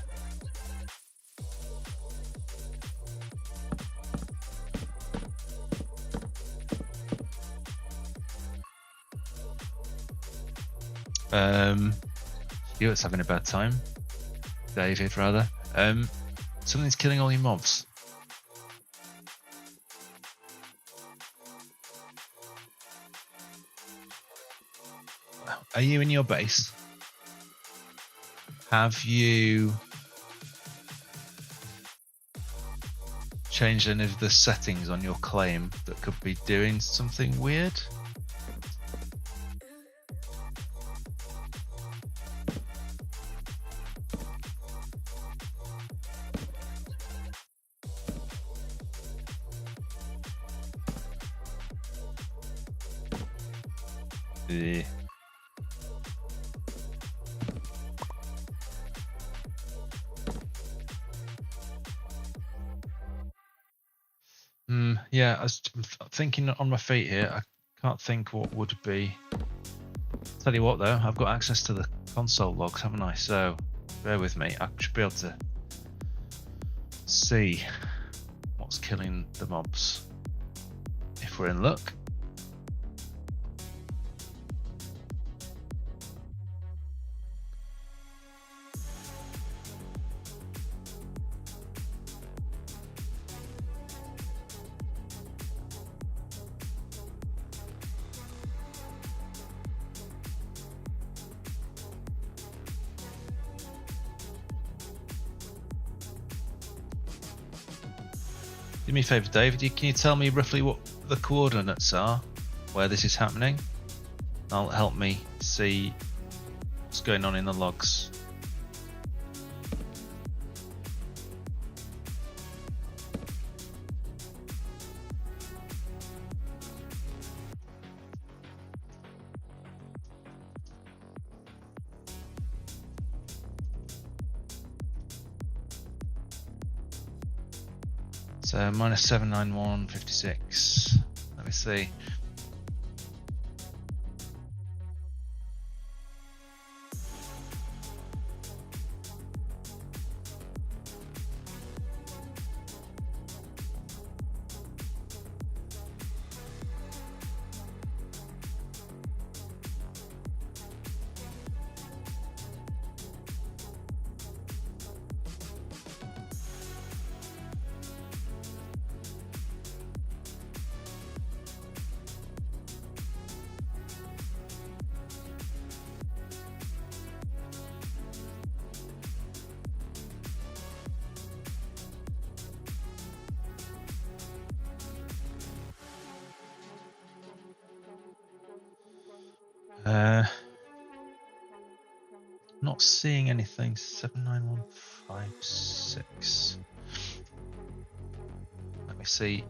Stuart's having a bad time. David, rather. Something's killing all your mobs. Are you in your base? Have you changed any of the settings on your claim that could be doing something weird? Yeah, I was thinking on my feet here. I can't think what would be. Tell you what though, I've got access to the console logs, haven't I? So bear with me. I should be able to see what's killing the mobs if we're in luck. Do me a favour, David. Can you tell me roughly what the coordinates are where this is happening? That'll help me see what's going on in the logs. So minus 79156. Let me see. not seeing anything. 79156. Let me see.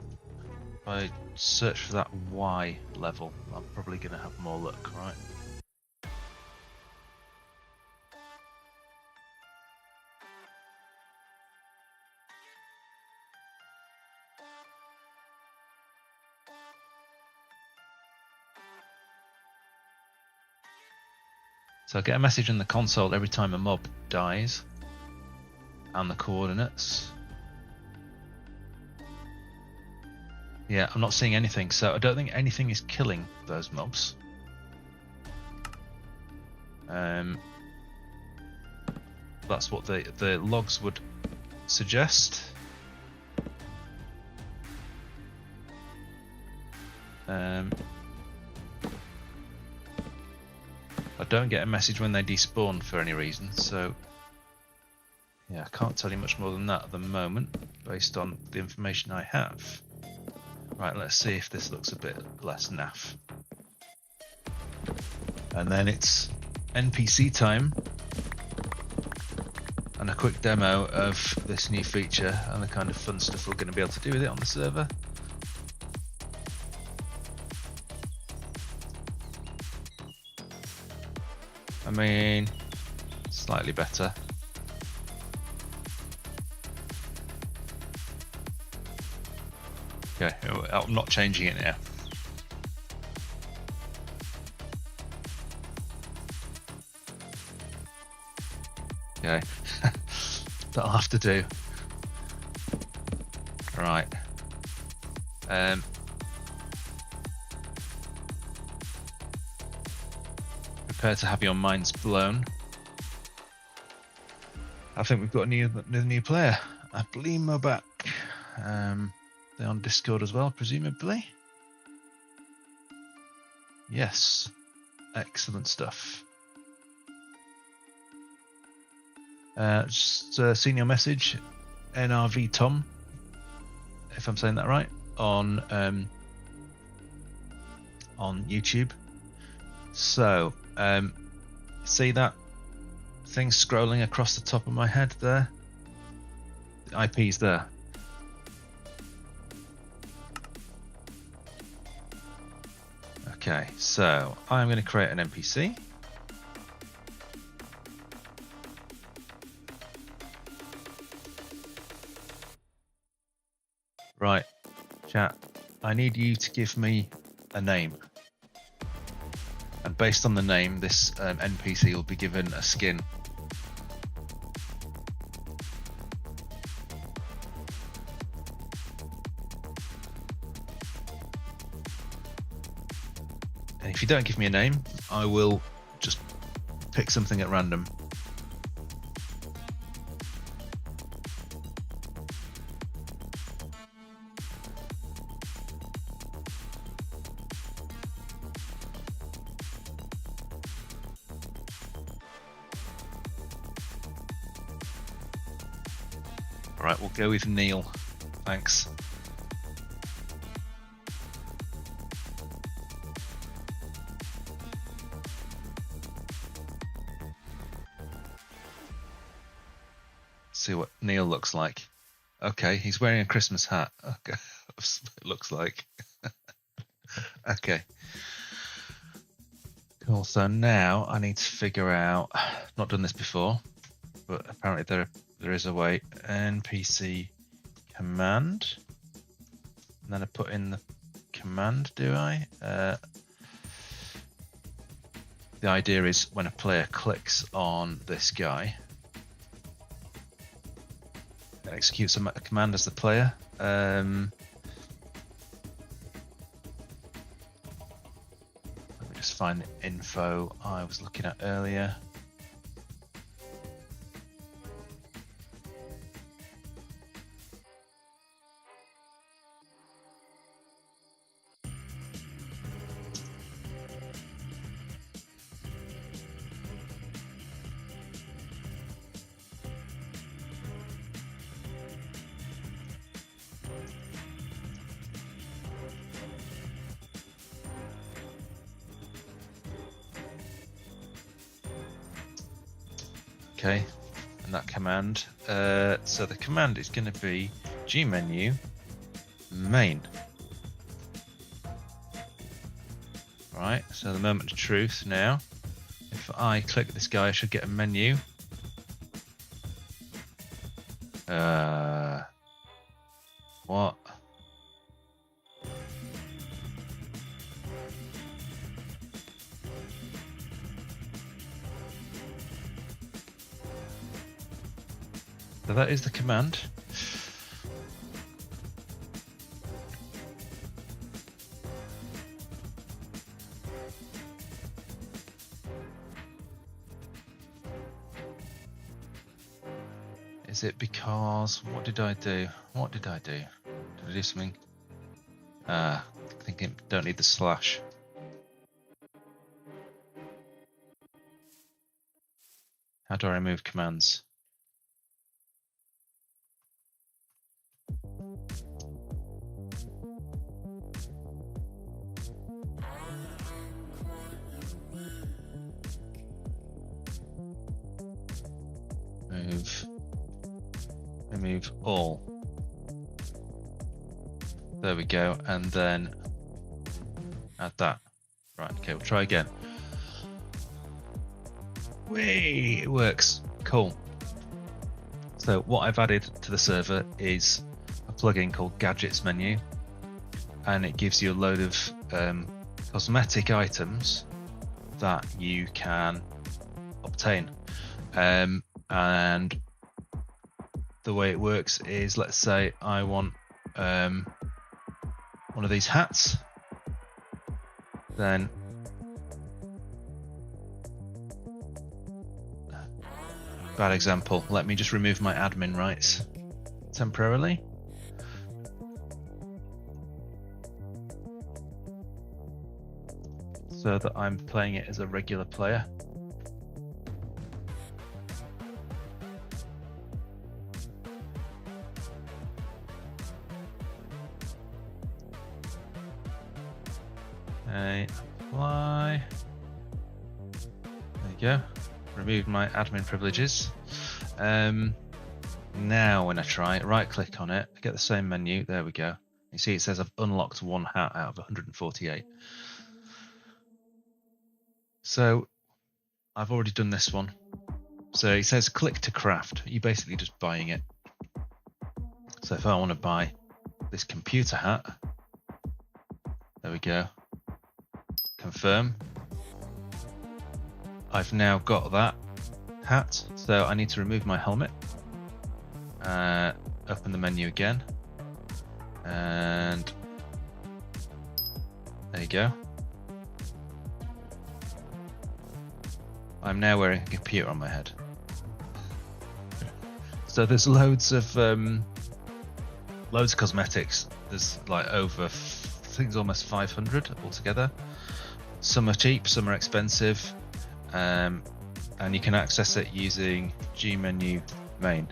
If I search for that Y level, I'm probably going to have more luck, right? So I get a message in the console every time a mob dies, and the coordinates. Yeah, I'm not seeing anything, so I don't think anything is killing those mobs. That's what the logs would suggest. I don't get a message when they despawn for any reason, so yeah, I can't tell you much more than that at the moment, based on the information I have. Right, let's see if this looks a bit less naff. And then it's NPC time, and a quick demo of this new feature and the kind of fun stuff we're going to be able to do with it on the server. I mean, slightly better. Okay, I'm not changing it now. Okay, that'll have to do. Right. Prepare to have your minds blown. I think we've got a new player. I believe we're back. They're on Discord as well, presumably. Yes. Excellent stuff. Just seen your message, NRV Tom, if I'm saying that right, on YouTube. So, see that thing scrolling across the top of my head there? The IP's there. Okay, so I'm going to create an NPC. Right, chat, I need you to give me a name. And based on the name, this NPC will be given a skin. And if you don't give me a name, I will just pick something at random. Alright, we'll go with Neil. Thanks. See what Neil looks like. Okay, he's wearing a Christmas hat. Okay, it looks like. Okay. Cool, so now I need to figure out, not done this before, but apparently there is a way. NPC command, and then I put in the command, do I? The idea is when a player clicks on this guy, it executes a command as the player. Let me just find the info I was looking at earlier. Okay, and that command. So the command is going to be gmenu main. Right, so the moment of truth now. If I click this guy, I should get a menu. What? So that is the command. Is it because, what did I do? What did I do? Did I do something? I think I don't need the slash. How do I remove commands? Remove all. There we go, and then add that. Right, okay, we'll try again. Whee! It works. Cool. So what I've added to the server is a plugin called Gadgets Menu, and it gives you a load of cosmetic items that you can obtain. And the way it works is, let's say I want one of these hats, then bad example, let me just remove my admin rights temporarily. So that I'm playing it as a regular player. Apply. There you go. Remove my admin privileges. Now when I try it, right click on it, I get the same menu. There we go. You see it says I've unlocked one hat out of 148. So I've already done this one. So it says click to craft. You're basically just buying it. So if I want to buy this computer hat, there we go. Confirm. I've now got that hat, so I need to remove my helmet. Open the menu again, and there you go. I'm now wearing a computer on my head. So there's loads of cosmetics. There's like over, I think it's almost 500 altogether. Some are cheap, some are expensive, and you can access it using gmenu main.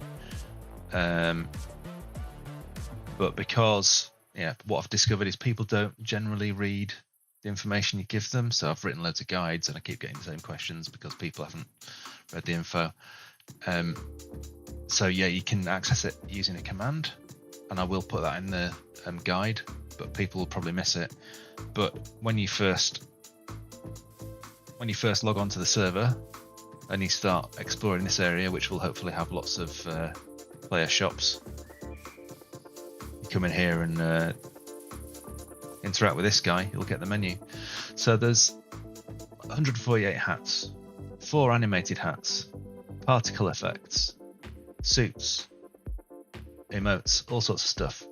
But because, what I've discovered is people don't generally read the information you give them. So I've written loads of guides and I keep getting the same questions because people haven't read the info. So you can access it using a command, and I will put that in the guide, but people will probably miss it. But when you first log on to the server and you start exploring this area, which will hopefully have lots of player shops, you come in here and interact with this guy, you'll get the menu. So there's 148 hats, 4 animated hats, particle effects, suits, emotes, all sorts of stuff.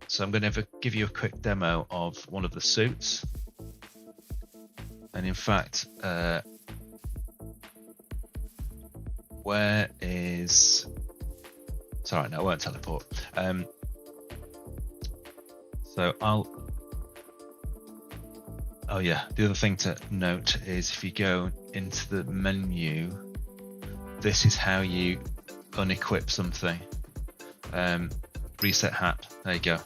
So I'm going to give you a quick demo of one of the suits. And in fact, where is... Sorry, no, I won't teleport. So I'll... Oh yeah, the other thing to note is if you go into the menu, this is how you unequip something. Reset hat, there you go.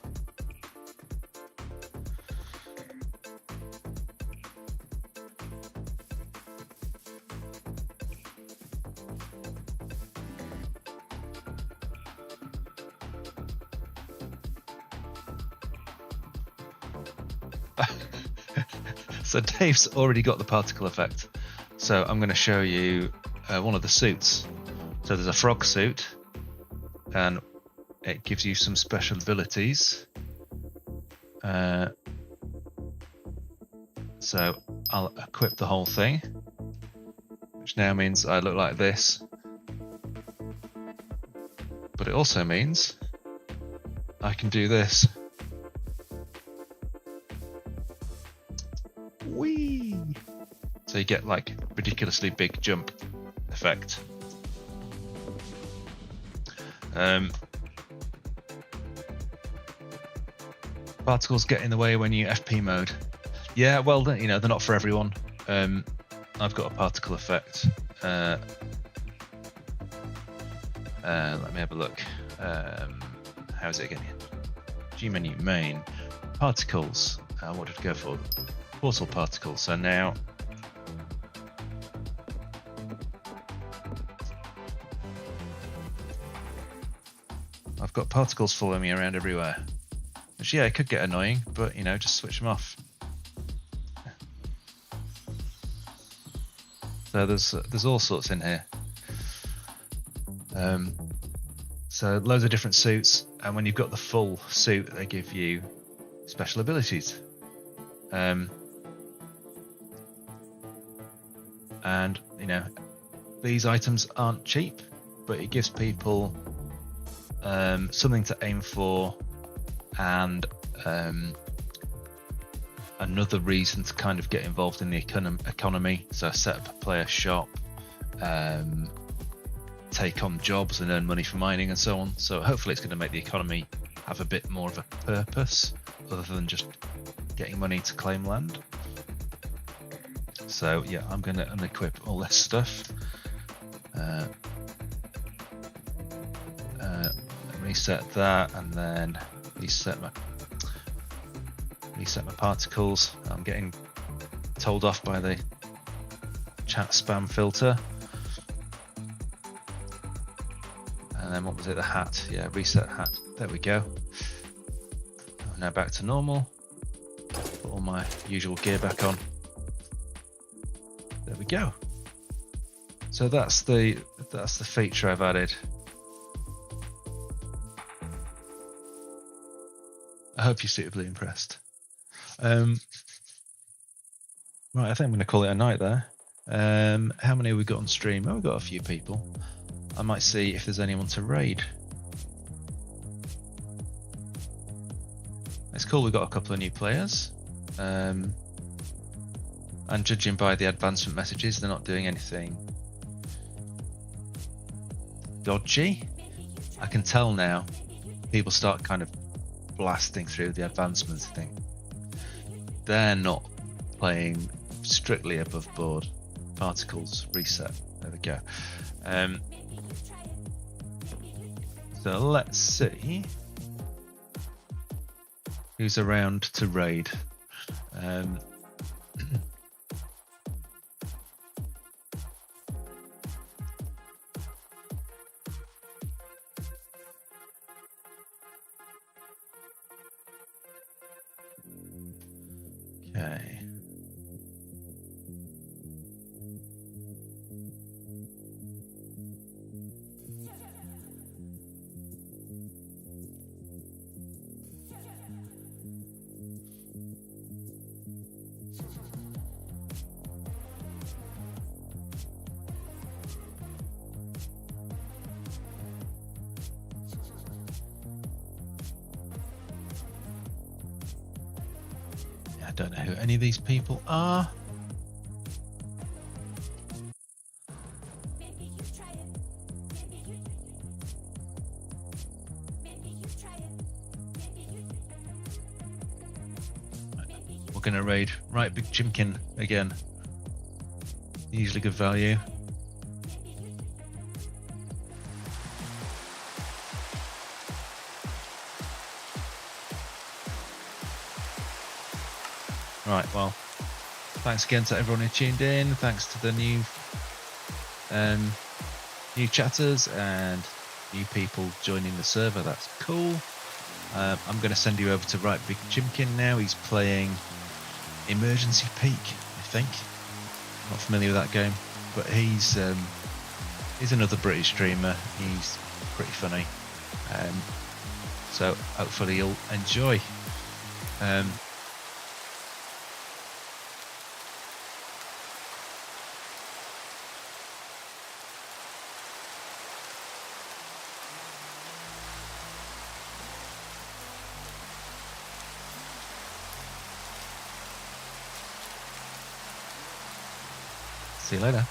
So Dave's already got the particle effect. So I'm going to show you one of the suits. So there's a frog suit, and it gives you some special abilities. So I'll equip the whole thing, which now means I look like this. But it also means I can do this. Whee! So you get like ridiculously big jump effect. Particles get in the way when you FP mode. Yeah, well, you know, they're not for everyone. I've got a particle effect. Let me have a look. How's it again? G menu, main, particles. What did I go for? Portal particles. So now, I've got particles following me around everywhere. Which, yeah, it could get annoying, but you know, just switch them off. So there's all sorts in here. So loads of different suits, and when you've got the full suit, they give you special abilities. And you know, these items aren't cheap, but it gives people something to aim for, and another reason to kind of get involved in the economy. So set up a player shop, take on jobs and earn money for mining and so on. So hopefully it's going to make the economy have a bit more of a purpose other than just getting money to claim land. So yeah, I'm going to unequip all this stuff. Reset that, and then reset my particles. I'm getting told off by the chat spam filter. And then what was it? The hat. Yeah, reset hat. There we go. Now back to normal. Put all my usual gear back on. There we go. So that's the feature I've added. I hope you're suitably impressed. Right, I think I'm going to call it a night there. How many have we got on stream? Oh, we've got a few people. I might see if there's anyone to raid. It's cool, we've got a couple of new players. And judging by the advancement messages, they're not doing anything dodgy. I can tell now. People start kind of blasting through the advancements thing. They're not playing strictly above board. Particles reset. There we go. So let's see who's around to raid. Okay. I don't know who any of these people are. We're going to raid Right Big Chimkin again. Usually good value. Right, well, thanks again to everyone who tuned in. Thanks to the new chatters and new people joining the server. That's cool. I'm going to send you over to Right Big Chimkin now. He's playing Emergency Peak, I think. Not familiar with that game, but he's another British streamer. He's pretty funny, so hopefully you'll enjoy. See you later.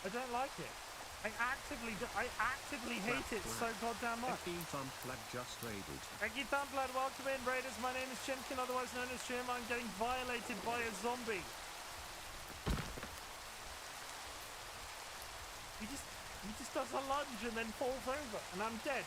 I don't like it. I actively hate it so goddamn much. Thumpstone just raided. Thank you, Thumpstone. Welcome in, Raiders. My name is Chimkin, otherwise known as Jim. I'm getting violated by a zombie. He just does a lunge and then falls over, and I'm dead.